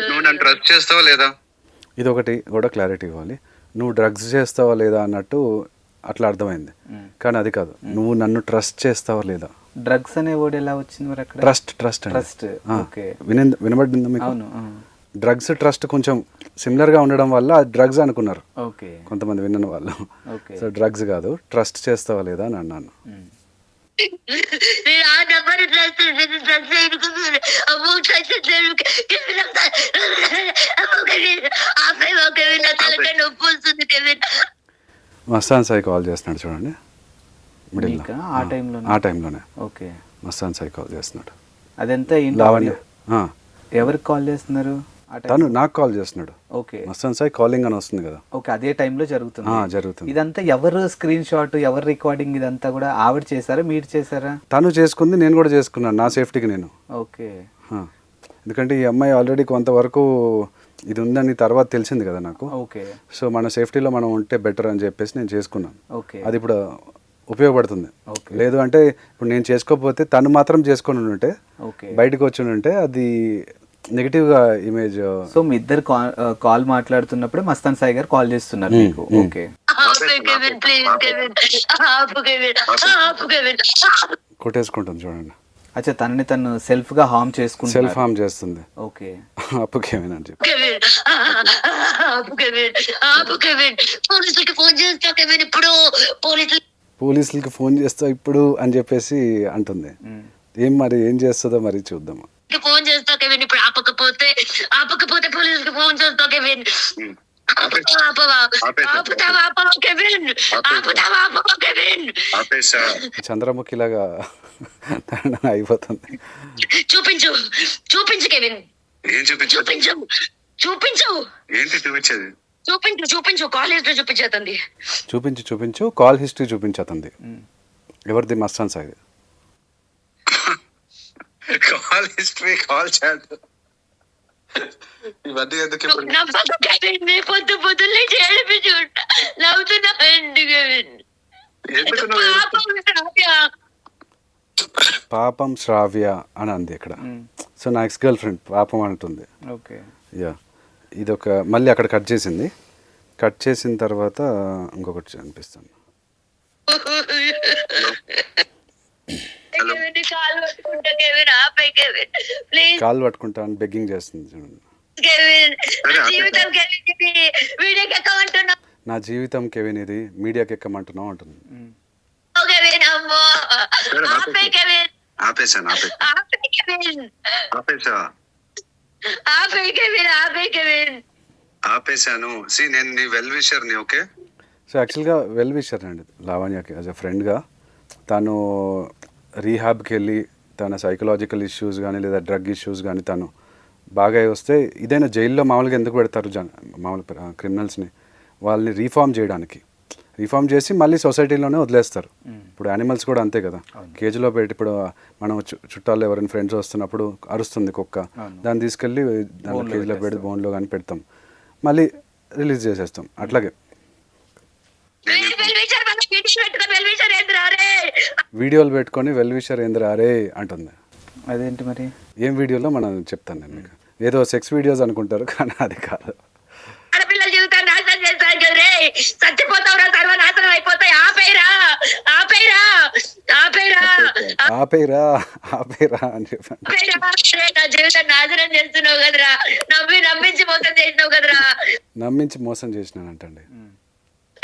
నువ్వు నన్ను ట్రస్ట్ చేస్తావా లేదా? ఇది ఒకటి కూడా క్లారిటీ ఇవ్వాలి. నువ్వు డ్రగ్స్ చేస్తావా లేదా అన్నట్టు అట్లా అర్థమైంది, కానీ అది కాదు. నువ్వు నన్ను ట్రస్ట్ చేస్తావా లేదా. డ్రగ్స్ అనే వర్డ్ ఎలా వచ్చింది మరి అక్కడ? ట్రస్ట్ వినబడిందా మీకు? డ్రగ్స్ ట్రస్ట్ కొంచెం సిమిలర్గా ఉండడం వల్ల డ్రగ్స్ అనుకున్నారు కొంతమంది విన్న వాళ్ళు. సో డ్రగ్స్ కాదు, ట్రస్ట్ చేస్తావా లేదా అని అన్నాను. మస్తాన్ సాయి కాల్ చేస్తున్నాడు చూడండి, మిడిల్ ఆ టైంలోనే. ఓకే, మస్తాన్ సాయి కాల్ చేస్తున్నాడు. అదంతా లావణ్య ఎవరికి కాల్ చేస్తున్నారు? తను నాకు కాల్ చేస్తున్నాడు. ఓకే, మస్తాన్ సాయి కాలింగ్ అని వస్తుంది కదా. ఓకే, అదే టైంలో జరుగుతుంది. ఇదంతా ఎవరు స్క్రీన్ షాట్, ఎవరు రికార్డింగ్, ఇదంతా కూడా ఆవిడ చేశారా మీరు చేశారా? తను చేసుకుంది, నేను కూడా చేసుకున్నాను నా సేఫ్టీకి నేను. ఓకే, ఎందుకంటే ఈ అమ్మాయి ఆల్రెడీ కొంతవరకు ఇది ఉందని తర్వాత తెలిసింది కదా నాకు. ఓకే, సో మన సేఫ్టీలో మనం ఉంటే బెటర్ అని చెప్పేసి నేను చేసుకున్నాను. ఓకే, అది ఇప్పుడు ఉపయోగపడుతుంది. లేదు అంటే ఇప్పుడు నేను చేసుకోకపోతే తను మాత్రం చేసుకొని ఉంటే, బయటకు వచ్చి ఉంటే అది నెగిటివ్ గా ఇమేజ్. సో మీ ఇద్దరు కాల్ మాట్లాడుతున్నప్పుడే మస్తాన్ సాయి గారు కాల్ చేస్తున్నారు మీకు. ఓకే, కొట్టేసుకుంటుంది చూడండి. అచ్చా, తనని తను సెల్ఫ్ గా హార్మ్ చేసుకుంటుంది, సెల్ఫ్ హార్మ్ చేస్తుంది. ఓకే, అప్పు కేవిన్ అని చెప్పి పోలీసులకి ఫోన్ చేస్తా ఇప్పుడు అని చెప్పేసి అంటుంది. ఏం మరి ఏం చేస్తుందో మరి చూద్దాం. ఫోన్ చేస్తా కెవిన్, ఇప్పుడు ఆపకపోతే పోలీసులకు ఫోన్ చేస్తా కెవిన్. చంద్రముఖి లాగా అయిపోతుంది. చూపించు కెవిన్, చూపించు కాల్ హిస్టరీ చూపించేతండి. చూపించు కాల్ హిస్టరీ చూపించేతండి. ఎవరిది? Mastan Sai. Call history, call chat ఇవన్నీ ఎందుకు? పొద్దు పొద్దున్నే చేడిపించుకుంటా నవ్వుతున్నా. పాపం శ్రావ్య అని అంది ఇక్కడ. సో నా ఎక్స్ గర్ల్ ఫ్రెండ్ పాపం అంటుంది. ఓకే. యా, ఇదొక మళ్ళీ అక్కడ కట్ చేసింది. కట్ చేసిన తర్వాత ఇంకొకటి అనిపిస్తుంది. కాలు పట్టుకుంటా కెవిన్, ఆపే కెవిన్ ప్లీజ్. కాళ్ళు పట్టుకుంటా అని బెగ్గింగ్ చేస్తుంది చూడండి. కెవిన్ జీవితం కెవిన్ ఇది వీడియోకి ఎక్కమంటున్నా. నా జీవితం కెవిన్ ఇది మీడియాకి ఎక్కమంటున్నావు అంటుంది. ఓ కెవిన్ అమ్మో ఆపే కెవిన్. ఆపేసాను ఆపే కెవిన్. ఆపేసా ఆపే కెవిన్. ఆపే కెవిన్. ఆపేసాను. నేను నీ వెల్ విషర్ని. ఓకే. సో యాక్చువల్గా వెల్ విషర్ అండి లావణ్యకి యాజ్ ఎ ఫ్రెండ్గా. తను రీహాబ్కి వెళ్ళి తన సైకలాజికల్ ఇష్యూస్ కానీ లేదా డ్రగ్ ఇష్యూస్ కానీ తను బాగా వస్తే ఇదైనా జైల్లో మామూలుగా ఎందుకు పెడతారు మామూలు క్రిమినల్స్ని? వాళ్ళని రీఫార్మ్ చేయడానికి. రీఫార్మ్ చేసి మళ్ళీ సొసైటీలోనే వదిలేస్తారు. ఇప్పుడు యానిమల్స్ కూడా అంతే కదా, కేజీలో పెట్టి ఇప్పుడు మనం చుట్టాలు ఎవరైనా ఫ్రెండ్స్ వస్తున్నప్పుడు అరుస్తుంది కుక్క, దాన్ని తీసుకెళ్ళి దాన్ని కేజీలో పెట్టి బోన్లో కానీ పెడతాం, మళ్ళీ రిలీజ్ చేసేస్తాం. అట్లాగే వీడియోలు పెట్టుకొని వెల్ విషర్ ఏంద్రా అరే అంటుంది. అదేంటి మరి? ఏం వీడియోలో మనం చెప్తాను నేను మీకు. ఏదో సెక్స్ వీడియోస్ అనుకుంటారు కానీ అది కాదు. ఆడపిల్లల జీవితాన్ని నాశనం చేస్తాను కదరే, చచ్చిపోతావురా, సర్వనాశనం అయిపోతాయి. ఆపేరా ఆపేరా ఆపేరా ఆపేరా ఆపేరా అని చెప్పాను. నా జీవితాన్ని నాశనం చేస్తున్నావు కదరా, నమ్మించి మోసం చేసినావు కదరా. నమ్మించి మోసం చేసినానంటండి.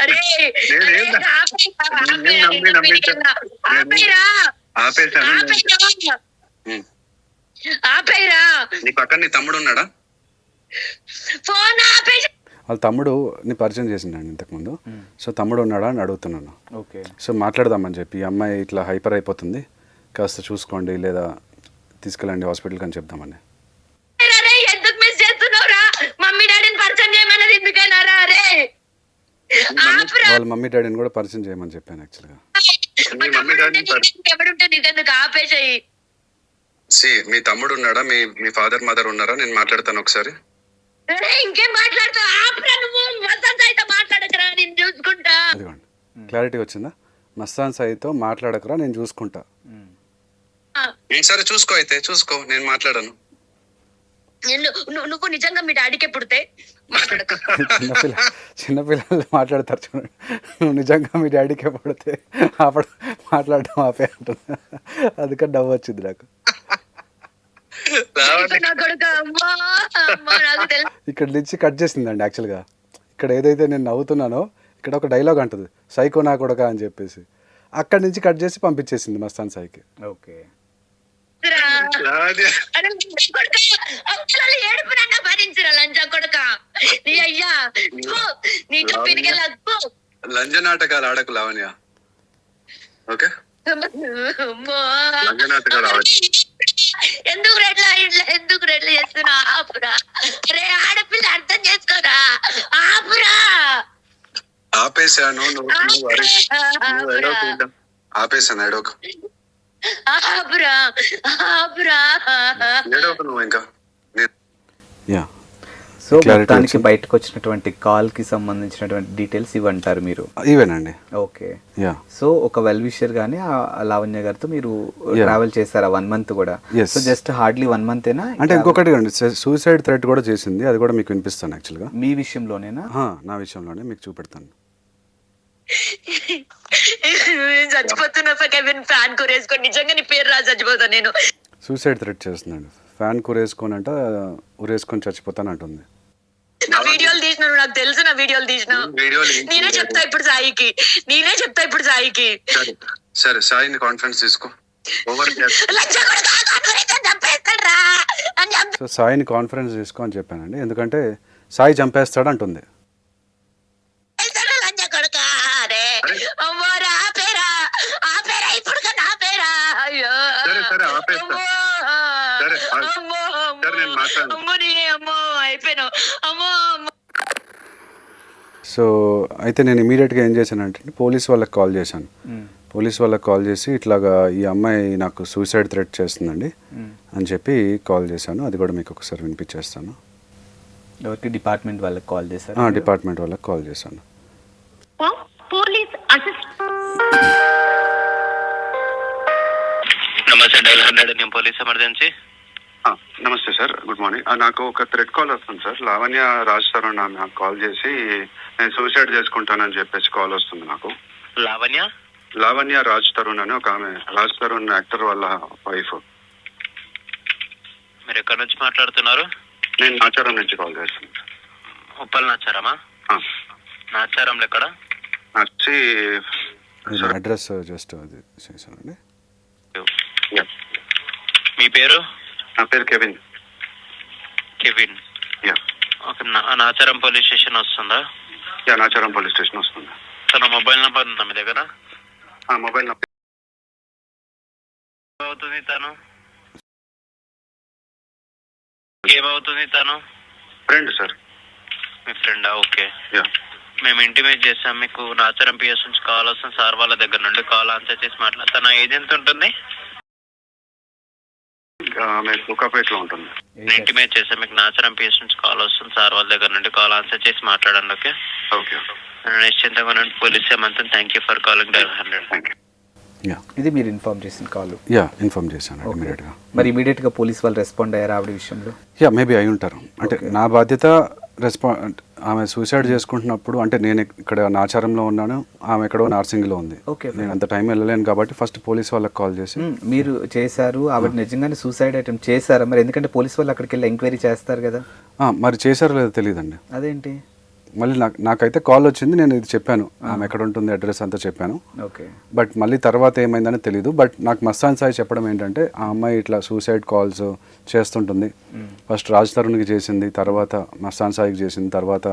అరే ఆపేరా. నీ పక్కన నీ తమ్ముడు ఉన్నాడా? ఫోన్ ఆపే. వాళ్ళ తమ్ముడుని పరిచయం చేసిండండి ఇంతకుముందు. సో తమ్ముడు ఉన్నాడా అని అడుగుతున్నాను. ఓకే. సో మాట్లాడదామని చెప్పి ఈ అమ్మాయి ఇట్లా హైపర్ అయిపోతుంది, కాస్త చూసుకోండి లేదా తీసుకెళ్ళండి హాస్పిటల్కి అని చెప్దామని. ఎందుకు మిస్ చేస్తున్నావురా? మమ్మీ డాడీని పరిచయం చేయమన్నది ఎందుకైనారా? అరే వాళ్ళ మమ్మీ డాడీని కూడా పరిచయం చేయమని చెప్పాను యాక్చువల్గా. ఎవడుంటే నీకెందుకు ఆపేసాయి. మీ తమ్ముడు ఉన్నాడా? మీ ఫాదర్ మదర్ ఉన్నారా? నేను మాట్లాడతాను ఒకసారి. ఇంకేం మాట్లాడుతావు? ఆపరా నువ్వు. వసంత్ అయితే మాట్లాడకరా, నేను చూసుకుంటా. అదిగోండి, క్లారిటీ వచ్చిందా? మస్తాన్ సాయితో మాట్లాడకరా, నేను చూసుకుంటా. సరే చూసుకో, అయితే చూసుకో, నేను మాట్లాడను. నువ్వు నిజంగా మీ డాడీకే పుడితే చిన్నపిల్లలు మాట్లాడతారు చూడండి. నువ్వు నిజంగా మీ డాడీకే పడితే అప్పుడు మాట్లాడడం ఆపే అంటున్నా. అందుకని నవ్వు వచ్చింది నాకు. ఇక్కడ నుంచి కట్ చేసిందండి యాక్చువల్గా. ఇక్కడ ఏదైతే నేను నవ్వుతున్నానో ఇక్కడ ఒక డైలాగ్ అంటుంది, సైకో నా కొడక అని చెప్పేసి. అక్కడి నుంచి కట్ చేసి పంపించేసింది మస్తాన్ సాయికి. ఓకే. ఏడుపునన్నా భరించరా లంచా కొడుక. నీ అయ్యా నీతో పిరిగెళ్ళకు. లంజ నాటకాలు ఆడకు లావణ్య. ఓకే. ఎందుకు రెడ్ల చేస్తున్నా? ఆపురా. రే ఆడపిల్ల అర్థం చేసుకోరా. ఆపురా. ఆపేశాను. ఆపేసాను. ఏడోకు. ఆపురా ఆపురా. ఏడోకు నువ్వు ఇంకా. యా. సో మొత్తానికి బయటకు వచ్చినటువంటి కాల్ కి సంబంధించినటువంటి డీటెయిల్స్ ఇవ్వంటారు మీరు? ఇవేనండి. ఓకే. యా. సో ఒక వెల్ విషర్ గానీ ఆ లావణ్య గారితో మీరు ట్రావెల్ చేశారా 1 month కూడా? సో జస్ట్ హార్డ్లీ 1 month ఏనా? అంటే ఇంకొకటి అండి, సూసైడ్ థ్రెట్ కూడా చేసింది. అది కూడా మీకు వినిపిస్తాను యాక్చువల్గా. మీ విషయంలోనేనా? నా విషయంలోనే మీకు చూపెడతాను. చచ్చిపోతున్నా కెవిన్. ఫ్యాన్ కూరేసుకొని నిజంగా నీ పేరు రాసి చచ్చిపోతా నేను. సూసైడ్ థ్రెట్ చేస్తుందండి. ఫ్యాన్ కూరేసుకొని అంట ఉరేసుకొని చచ్చిపోతాను అంటుంది. నా వీడియోలు తీసినాను, నాకు తెలుసు. నా వీడియోలు తీసిన నేనే చెప్తా ఇప్పుడు సాయికి. సరే సాయిని కాన్ఫరెన్స్ తీసుకో. సో సాయిని కాన్ఫరెన్స్ తీసుకో అని చెప్పానండి, ఎందుకంటే సాయి చంపేస్తాడు అంటుంది. సో అయితే నేను ఇమీడియట్గా ఏం చేశానంటే పోలీస్ వాళ్ళకి కాల్ చేశాను. పోలీస్ వాళ్ళకి కాల్ చేసి ఇట్లాగా ఈ అమ్మాయి నాకు సూసైడ్ థ్రెట్ చేస్తుందండి అని చెప్పి కాల్ చేశాను. అది కూడా మీకు ఒకసారి వినిపించేస్తాను. ఎవరికి? డిపార్ట్మెంట్ వాళ్ళకి కాల్ చేశారు? డిపార్ట్మెంట్ వాళ్ళకి కాల్ చేశాను. పోలీస్ నమస్తే డైల్ 100 నేను పోలీస్ ఎమర్జెన్సీ. నమస్తే సార్, గుడ్ మార్నింగ్. నాకు ఒక థ్రెడ్ కాల్ వస్తుంది సార్. లావణ్య రాజ్ తరుణ్ నాకు కాల్ చేసి నేను సూసైడ్ చేసుకుంటానని చెప్పేసి కాల్ వస్తుంది నాకు. లావణ్య రాజ్ తరుణ్ అని ఒక ఆమె, రాజ్ తరుణ్ యాక్టర్ వాళ్ళ వైఫ్. మీరు ఎక్కడి నుంచి మాట్లాడుతున్నారు? నేను నాచారం నుంచి కాల్ చేస్తున్నాను. ఉప్పల్ నాచారమా? నాచారంలో ఎక్కడ? వచ్చి అడ్రస్ జస్ట్ అది చేశానండి. మీ పేరు? నా పేరు Kevin. Okay, Nacharam police station వస్తుందా? నాచారం పోలీస్ స్టేషన్ వస్తుందా? తన మొబైల్ నంబర్ ఉందా మీ దగ్గర? మొబైల్ నంబర్ అవుతుంది తను ఏమవుతుంది తను? Friend sir. మీ ఫ్రెండా? ఓకే, మేము ఇంటిమేట్ చేస్తాం మీకు. నాచారం పిఎస్ నుంచి కాల్ వస్తుంది సార్ వాళ్ళ దగ్గర నుండి. కాల్ ఆన్సర్ చేసి మాట్లాడతాను. నా ఏజ్ ఎంత ఉంటుంది? కుకాపేటలో ఉంటుంది. ఇంటిమేట్ చేస్తాం మీకు. నాచారం పిఎస్ నుంచి కాల్ వస్తుంది సార్ వాళ్ళ దగ్గర నుండి. కాల్ ఆన్సర్ చేసి మాట్లాడండి. Okay okay. నిశ్చింతగా నుండి పోలీస్ ఏమంతా. Thank you for calling dial 100. ఇది మీరు ఇన్ఫార్మ్ చేసిన కాల్? ఇన్ఫార్మ్ చేశాను ఇమీడియట్గా. మరి ఇమీడియట్గా పోలీస్ వాళ్ళు రెస్పాండ్ అయ్యారు ఆవిడ విషయంలో? మేబీ అయి ఉంటారు. అంటే నా బాధ్యత ఆమె సూసైడ్ చేసుకుంటున్నప్పుడు, అంటే నేను ఇక్కడ నాచారంలో ఉన్నాను, ఆమె ఎక్కడో నార్సింగ్లో ఉంది. నేను అంత టైం వెళ్ళలేను కాబట్టి ఫస్ట్ పోలీస్ వాళ్ళకి కాల్ చేసి. మీరు చేశారు, ఆవిడ నిజంగానే సూసైడ్ అటెంప్ట్ చేశారా మరి? ఎందుకంటే పోలీస్ వాళ్ళు అక్కడికి వెళ్ళి ఎంక్వైరీ చేస్తారు కదా. మరి చేశారో లేదో తెలియదండి. అదేంటి? మళ్ళీ నాకైతే కాల్ వచ్చింది, నేను ఇది చెప్పాను, ఆమె ఎక్కడ ఉంటుంది అడ్రస్ అంతా చెప్పాను. ఓకే. బట్ మళ్ళీ తర్వాత ఏమైందని తెలియదు. బట్ నాకు మస్తాన్ సాయి చెప్పడం ఏంటంటే ఆ అమ్మాయి ఇట్లా సూసైడ్ కాల్స్ చేస్తుంటుంది. ఫస్ట్ రాజ్ తరుణ్కి చేసింది, తర్వాత మస్తాన్ సాయికి చేసింది, తర్వాత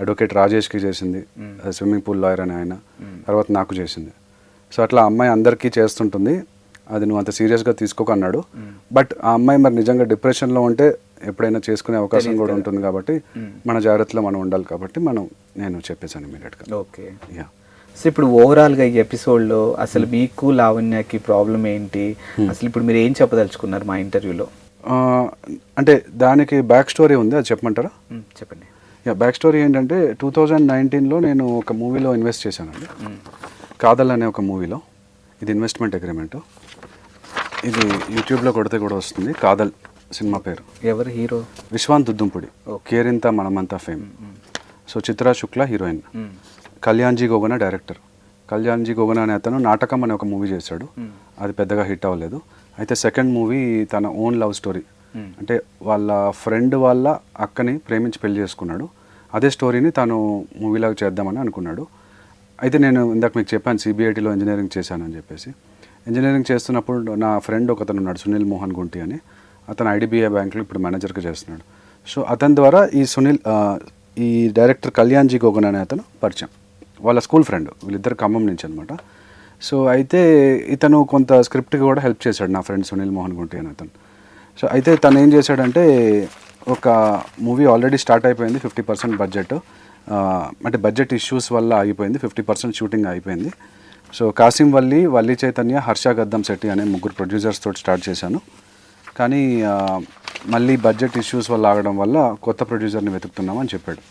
అడ్వకేట్ రాజేష్కి చేసింది, స్విమ్మింగ్ పూల్ లాయర్ అని ఆయన, తర్వాత నాకు చేసింది. సో అట్లా అమ్మాయి అందరికీ చేస్తుంటుంది. అది నువ్వు అంత సీరియస్గా తీసుకోకన్నాడు. బట్ ఆ అమ్మాయి మరి నిజంగా డిప్రెషన్లో ఉంటే ఎప్పుడైనా చేసుకునే అవకాశం కూడా ఉంటుంది కాబట్టి మన జాగ్రత్తలో మనం ఉండాలి కాబట్టి నేను చెప్పేశాను ఇమీడియట్గా. ఓకే. సో ఇప్పుడు ఓవరాల్గా ఈ ఎపిసోడ్లో అసలు మీకు లావణ్యకి ప్రాబ్లం ఏంటి, అసలు ఇప్పుడు మీరు ఏం చెప్పదలుచుకున్నారు మా ఇంటర్వ్యూలో? అంటే దానికి బ్యాక్ స్టోరీ ఉంది, అది చెప్పమంటారా? చెప్పండి. బ్యాక్ స్టోరీ ఏంటంటే 2019లో నేను ఒక మూవీలో ఇన్వెస్ట్ చేశానండి, కాదల్ అనే ఒక మూవీలో. ఇది ఇన్వెస్ట్మెంట్ అగ్రిమెంట్. ఇది యూట్యూబ్లో కొడితే కూడా వస్తుంది. కాదల్ సినిమా పేరు. ఎవరు hero? Vishwanth Duddumpudi, Kerintha Manamantha fame. So Chitra Shukla heroine, Kalyanji Gogana director. Kalyanji Gogana అనే అతను నాటకం అనే ఒక మూవీ చేశాడు, అది పెద్దగా హిట్ అవ్వలేదు. అయితే సెకండ్ మూవీ తన ఓన్ లవ్ స్టోరీ, అంటే వాళ్ళ ఫ్రెండ్ వాళ్ళ అక్కని ప్రేమించి పెళ్లి చేసుకున్నాడు. అదే స్టోరీని తను మూవీలాగా చేద్దామని అనుకున్నాడు. అయితే నేను ఇందాక మీకు చెప్పాను సిబిఐటీలో ఇంజనీరింగ్ చేశానని చెప్పేసి. ఇంజనీరింగ్ చేస్తున్నప్పుడు నా ఫ్రెండ్ ఒకతను ఉన్నాడు, సునీల్ మోహన్ గుంటి అని. అతను ఐడిబిఐ బ్యాంక్లో ఇప్పుడు మేనేజర్గా చేస్తున్నాడు. సో అతని ద్వారా ఈ డైరెక్టర్ కళ్యాణ్జీ గోగన్ అనే అతను పరిచయం, వాళ్ళ స్కూల్ ఫ్రెండ్. వీళ్ళిద్దరు ఖమ్మం నుంచి అనమాట. సో అయితే ఇతను కొంత స్క్రిప్ట్కి కూడా హెల్ప్ చేశాడు నా ఫ్రెండ్ సునీల్ మోహన్ గుంటి అని అతను. సో అయితే తను ఏం చేశాడంటే, ఒక మూవీ ఆల్రెడీ స్టార్ట్ అయిపోయింది, 50% బడ్జెట్, అంటే బడ్జెట్ ఇష్యూస్ వల్ల ఆగిపోయింది, 50% షూటింగ్ అయిపోయింది. సో కాసిం వల్లి చైతన్య, హర్ష గద్దం శెట్టి అనే 3 ప్రొడ్యూసర్స్ తోటి స్టార్ట్ చేశాను. కానీ మళ్ళీ బడ్జెట్ ఇష్యూస్ వల్ల ఆగడం వల్ల కొత్త ప్రొడ్యూసర్ని వెతుకుతున్నామని చెప్పాడు.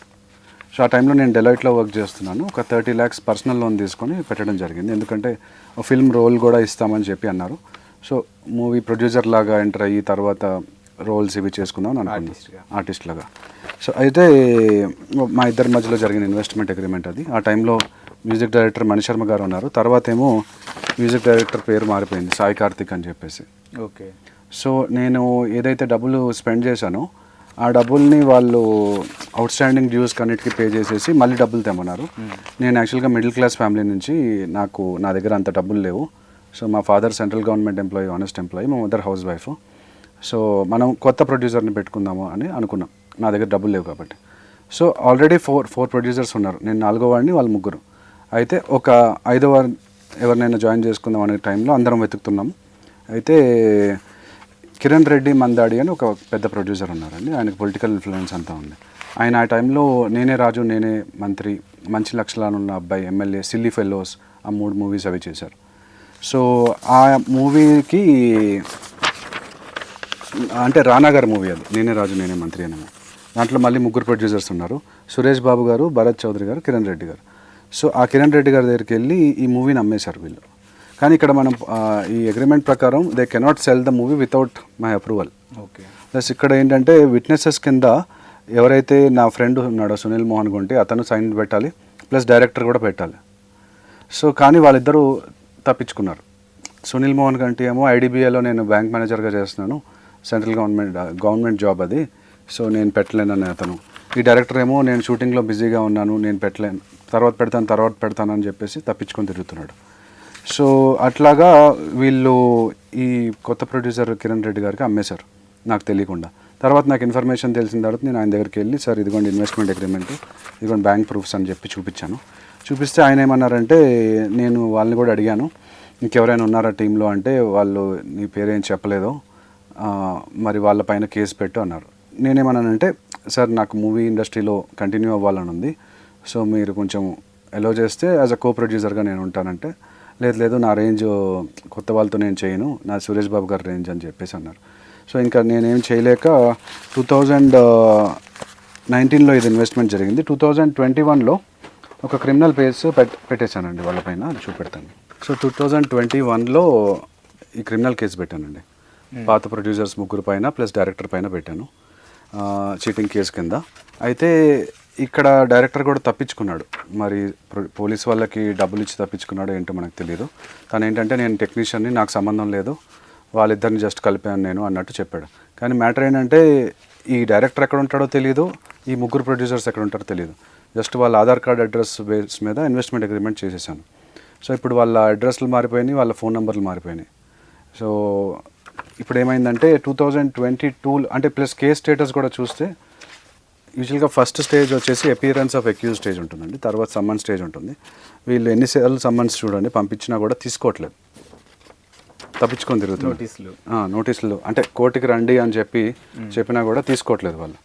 సో ఆ టైంలో నేను డెలాయిట్లో వర్క్ చేస్తున్నాను. ఒక 30 lakhs పర్సనల్ లోన్ తీసుకొని పెట్టడం జరిగింది, ఎందుకంటే ఫిల్మ్ రోల్ కూడా ఇస్తామని చెప్పి అన్నారు. సో మూవీ ప్రొడ్యూసర్ లాగా ఎంటర్ అయ్యి తర్వాత రోల్స్ ఇవి చేసుకుందాం అని అనుకున్నాను, ఆర్టిస్ట్ లాగా. సో అయితే మా ఇద్దరి మధ్యలో జరిగిన ఇన్వెస్ట్మెంట్ అగ్రిమెంట్ అది. ఆ టైంలో మ్యూజిక్ డైరెక్టర్ మణిశర్మ గారు ఉన్నారు, తర్వాత ఏమో మ్యూజిక్ డైరెక్టర్ పేరు మారిపోయింది, సాయి కార్తిక్ అని చెప్పేసి. ఓకే. సో నేను ఏదైతే డబ్బులు స్పెండ్ చేశానో ఆ డబ్బుల్ని వాళ్ళు అవుట్ స్టాండింగ్ డ్యూస్ కన్నిటికి పే చేసేసి మళ్ళీ డబ్బులు తెమ్మన్నారు. నేను యాక్చువల్గా మిడిల్ క్లాస్ ఫ్యామిలీ నుంచి, నా దగ్గర అంత డబ్బులు లేవు. సో మా father central government employee, honest employee, మా మదర్ హౌస్ వైఫ్. సో మనం కొత్త ప్రొడ్యూసర్ని పెట్టుకుందాము అని అనుకున్నాం, నా దగ్గర డబ్బులు లేవు కాబట్టి. సో ఆల్రెడీ ఫోర్ ప్రొడ్యూసర్స్ ఉన్నారు, నేను 4వ వాడిని, వాళ్ళు 3. అయితే ఒక 5వ ఎవరినైనా జాయిన్ చేసుకుందాం అనే టైంలో అందరం వెతుకుతున్నాము. అయితే కిరణ్ రెడ్డి మందాడి అని ఒక పెద్ద ప్రొడ్యూసర్ ఉన్నారండి, ఆయనకు పొలిటికల్ ఇన్ఫ్లుయెన్స్ అంతా ఉంది. ఆయన ఆ టైంలో నేనే రాజు నేనే మంత్రి, మంచి లక్షలానున్న అబ్బాయి, ఎమ్మెల్యే, సిల్లీ ఫెలోస్, ఆ 3 మూవీస్ అవి చేశారు. సో ఆ మూవీకి అంటే రానా గారి మూవీ అది, నేనే రాజు నేనే మంత్రి అనే. దాంట్లో మళ్ళీ 3 ప్రొడ్యూసర్స్ ఉన్నారు, సురేష్ బాబు గారు, భరత్ చౌదరి గారు, కిరణ్ రెడ్డి గారు. సో ఆ కిరణ్ రెడ్డి గారి దగ్గరికి వెళ్ళి ఈ మూవీని అమ్మేశారు వీళ్ళు. కానీ ఇక్కడ మనం ఈ అగ్రిమెంట్ ప్రకారం they cannot cell the movie without my approval. Okay. Plus ఇక్కడ ఏంటంటే విట్నెసెస్ కింద ఎవరైతే నా ఫ్రెండ్ ఉన్నాడో సునీల్ మోహన్ గుంటి అతను సైన్ పెట్టాలి, ప్లస్ డైరెక్టర్ కూడా పెట్టాలి. సో కానీ వాళ్ళిద్దరూ తప్పించుకున్నారు. సునీల్ మోహన్ గంటి ఏమో ఐడిబిఐలో నేను బ్యాంక్ మేనేజర్గా చేస్తున్నాను, సెంట్రల్ గవర్నమెంట్ జాబ్ అది, సో నేను పెట్టలేనని అతను. ఈ డైరెక్టర్ ఏమో నేను షూటింగ్లో బిజీగా ఉన్నాను, నేను పెట్టలేను, తర్వాత పెడతాను అని చెప్పేసి తప్పించుకొని తిరుగుతున్నాడు. సో అట్లాగా వీళ్ళు ఈ కొత్త ప్రొడ్యూసర్ కిరణ్ రెడ్డి గారికి అమ్మేశారు నాకు తెలియకుండా. తర్వాత నాకు ఇన్ఫర్మేషన్ తెలిసిన తర్వాత నేను ఆయన దగ్గరికి వెళ్ళి, సార్ ఇదిగోండి ఇన్వెస్ట్మెంట్ అగ్రిమెంట్, ఇదిగోండి బ్యాంక్ ప్రూఫ్స్ అని చెప్పి చూపించాను. చూపిస్తే ఆయన ఏమన్నారంటే, నేను వాళ్ళని కూడా అడిగాను ఇంకెవరైనా ఉన్నారా టీంలో అంటే, వాళ్ళు నీ పేరేం చెప్పలేదు, మరి వాళ్ళ పైన కేసు పెట్టు అన్నారు. నేనేమన్నానంటే, సార్ నాకు మూవీ ఇండస్ట్రీలో కంటిన్యూ అవ్వాలని ఉంది, సో మీరు కొంచెం అలో చేస్తే యాజ్ అ కో ప్రొడ్యూసర్గా నేను ఉంటానంటే, లేదు నా రేంజ్ కొత్త వాళ్ళతో నేను చేయను, నా సురేష్ బాబు గారి రేంజ్ అని చెప్పేసి అన్నారు. సో ఇంకా నేనేం చేయలేక 2019లో ఇది ఇన్వెస్ట్మెంట్ జరిగింది. 2021లో ఒక క్రిమినల్ కేసు పెట్టేశానండి వాళ్ళపైన, చూపెడతాను. సో 2021లో ఈ క్రిమినల్ కేసు పెట్టానండి పాత ప్రొడ్యూసర్స్ 3 పైన ప్లస్ డైరెక్టర్ పైన పెట్టాను, చీటింగ్ కేసు కింద. అయితే ఇక్కడ డైరెక్టర్ కూడా తప్పించుకున్నాడు, మరి పోలీస్ వాళ్ళకి డబ్బులు ఇచ్చి తప్పించుకున్నాడు ఏంటో మనకు తెలియదు. తను ఏంటంటే నేను టెక్నీషియన్ని, నాకు సంబంధం లేదు, వాళ్ళిద్దరిని జస్ట్ కలిపాను నేను అన్నట్టు చెప్పాడు. కానీ మ్యాటర్ ఏంటంటే ఈ డైరెక్టర్ ఎక్కడ ఉంటాడో తెలియదు, ఈ 3 ప్రొడ్యూసర్స్ ఎక్కడ ఉంటారో తెలియదు. జస్ట్ వాళ్ళ ఆధార్ కార్డ్ అడ్రస్ బేస్ మీద ఇన్వెస్ట్మెంట్ అగ్రిమెంట్ చేసేసాను. సో ఇప్పుడు వాళ్ళ అడ్రస్లు మారిపోయినాయి, వాళ్ళ ఫోన్ నెంబర్లు మారిపోయినాయి. సో ఇప్పుడు ఏమైందంటే 2022 అంటే ప్లస్ కేస్ స్టేటస్ కూడా చూస్తే యూజువల్గా ఫస్ట్ స్టేజ్ వచ్చేసి అపియరెన్స్ ఆఫ్ అక్యూజ్ స్టేజ్ ఉంటుందండి, తర్వాత సమ్మన్ స్టేజ్ ఉంటుంది. వీళ్ళు ఎన్నిసార్లు సమ్మన్స్ చూడండి పంపించినా కూడా తీసుకోవట్లేదు, తప్పించుకొని తిరుగుతున్నారు. నోటీసులు అంటే కోర్టుకి రండి అని చెప్పినా కూడా తీసుకోవట్లేదు, వాళ్ళు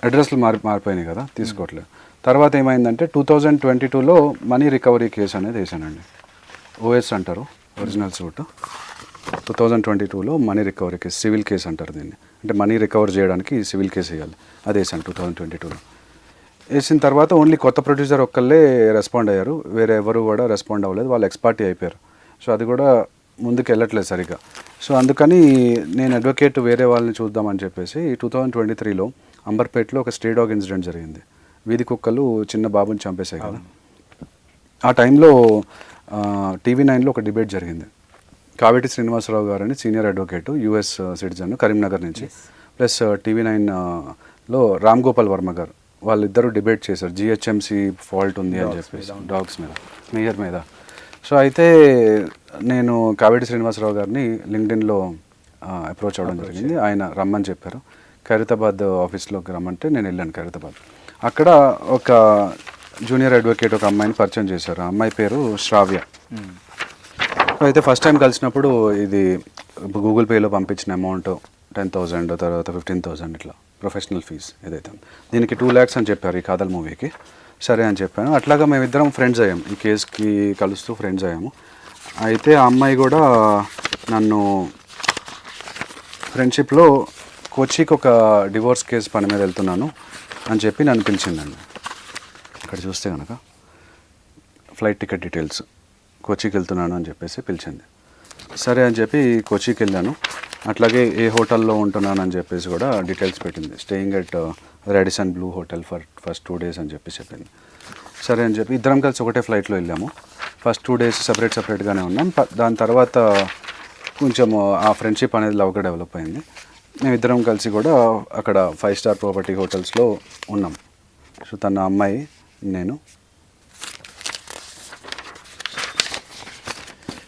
అడ్రస్లు మారిపోయినాయి కదా, తీసుకోవట్లేదు. తర్వాత ఏమైందంటే 2022లో మనీ రికవరీ కేసు అనేది వేసానండి, ఓఎస్ అంటారు ఒరిజినల్ సూట్. 2022లో money recovery case, civil case అంటారు దీన్ని, అంటే మనీ రికవర్ చేయడానికి సివిల్ కేసు వేయాలి, అది వేసాను 2022లో. వేసిన తర్వాత ఓన్లీ కొత్త ప్రొడ్యూసర్ ఒక్కళ్ళే రెస్పాండ్ అయ్యారు, వేరే ఎవరు కూడా రెస్పాండ్ అవ్వలేదు, వాళ్ళు ఎక్స్పార్టీ అయిపోయారు. సో అది కూడా ముందుకు వెళ్ళట్లేదు సరిగ్గా. సో అందుకని నేను అడ్వకేట్ వేరే వాళ్ళని చూద్దామని చెప్పేసి 2023లో అంబర్పేటలో ఒక స్ట్రే డాగ్ ఇన్సిడెంట్ జరిగింది. వీధి కుక్కలు చిన్న బాబుని చంపేశాయి కదా. ఆ టైంలో TV9లో ఒక డిబేట్ జరిగింది. కావేటి శ్రీనివాసరావు గారు అని senior advocate, US citizen, Karimnagar నుంచి, ప్లస్ TV9లో రామ్ గోపాల్ వర్మ గారు, వాళ్ళిద్దరూ డిబేట్ చేశారు జిహెచ్ఎంసీ ఫాల్ట్ ఉంది అని చెప్పేసి డాగ్స్ మీద, మేయర్ మీద. సో అయితే నేను కావేటి శ్రీనివాసరావు గారిని లింక్డ్ఇన్లో అప్రోచ్ అవ్వడం జరిగింది. ఆయన రమ్మని చెప్పారు, ఖైరతాబాద్ ఆఫీస్లోకి రమ్మంటే నేను వెళ్ళాను ఖైరతాబాద్. అక్కడ ఒక జూనియర్ అడ్వకేట్ ఒక అమ్మాయిని పరిచయం చేశారు, ఆ అమ్మాయి పేరు శ్రావ్య. అయితే ఫస్ట్ టైం కలిసినప్పుడు ఇది గూగుల్ పేలో పంపించిన అమౌంట్ 10,000, తర్వాత 15,000 ఇట్లా ప్రొఫెషనల్ ఫీజ్ ఏదైతే దీనికి 2 lakhs అని చెప్పారు ఈ కాదల్ మూవీకి. సరే అని చెప్పాను. అట్లాగా మేమిద్దరం ఫ్రెండ్స్ అయ్యాము, ఈ కేసుకి కలుస్తూ ఫ్రెండ్స్ అయ్యాము. అయితే ఆ అమ్మాయి కూడా నన్ను ఫ్రెండ్షిప్లో కొచ్చికి ఒక డివోర్స్ కేసు పని మీద వెళ్తున్నాను అని చెప్పి నన్ను పిలిచిందండి. ఇక్కడ చూస్తే కనుక ఫ్లైట్ టికెట్ డీటెయిల్స్, కొచ్చికి వెళ్తున్నాను అని చెప్పేసి పిలిచింది. సరే అని చెప్పి కొచ్చికి వెళ్ళాను. అట్లాగే ఏ హోటల్లో ఉంటున్నాను అని చెప్పేసి కూడా డీటెయిల్స్ పెట్టింది, staying at Radisson Blu hotel first 2 days అని చెప్పింది. సరే అని చెప్పి ఇద్దరం కలిసి ఒకటే ఫ్లైట్లో వెళ్ళాము. ఫస్ట్ 2 days సపరేట్గానే ఉన్నాం. దాని తర్వాత కొంచెం ఆ ఫ్రెండ్షిప్ అనేది లవ్గా డెవలప్ అయింది. మేమిద్దరం కలిసి కూడా అక్కడ 5 star ప్రాపర్టీ హోటల్స్లో ఉన్నాం. సో తన అమ్మాయి, నేను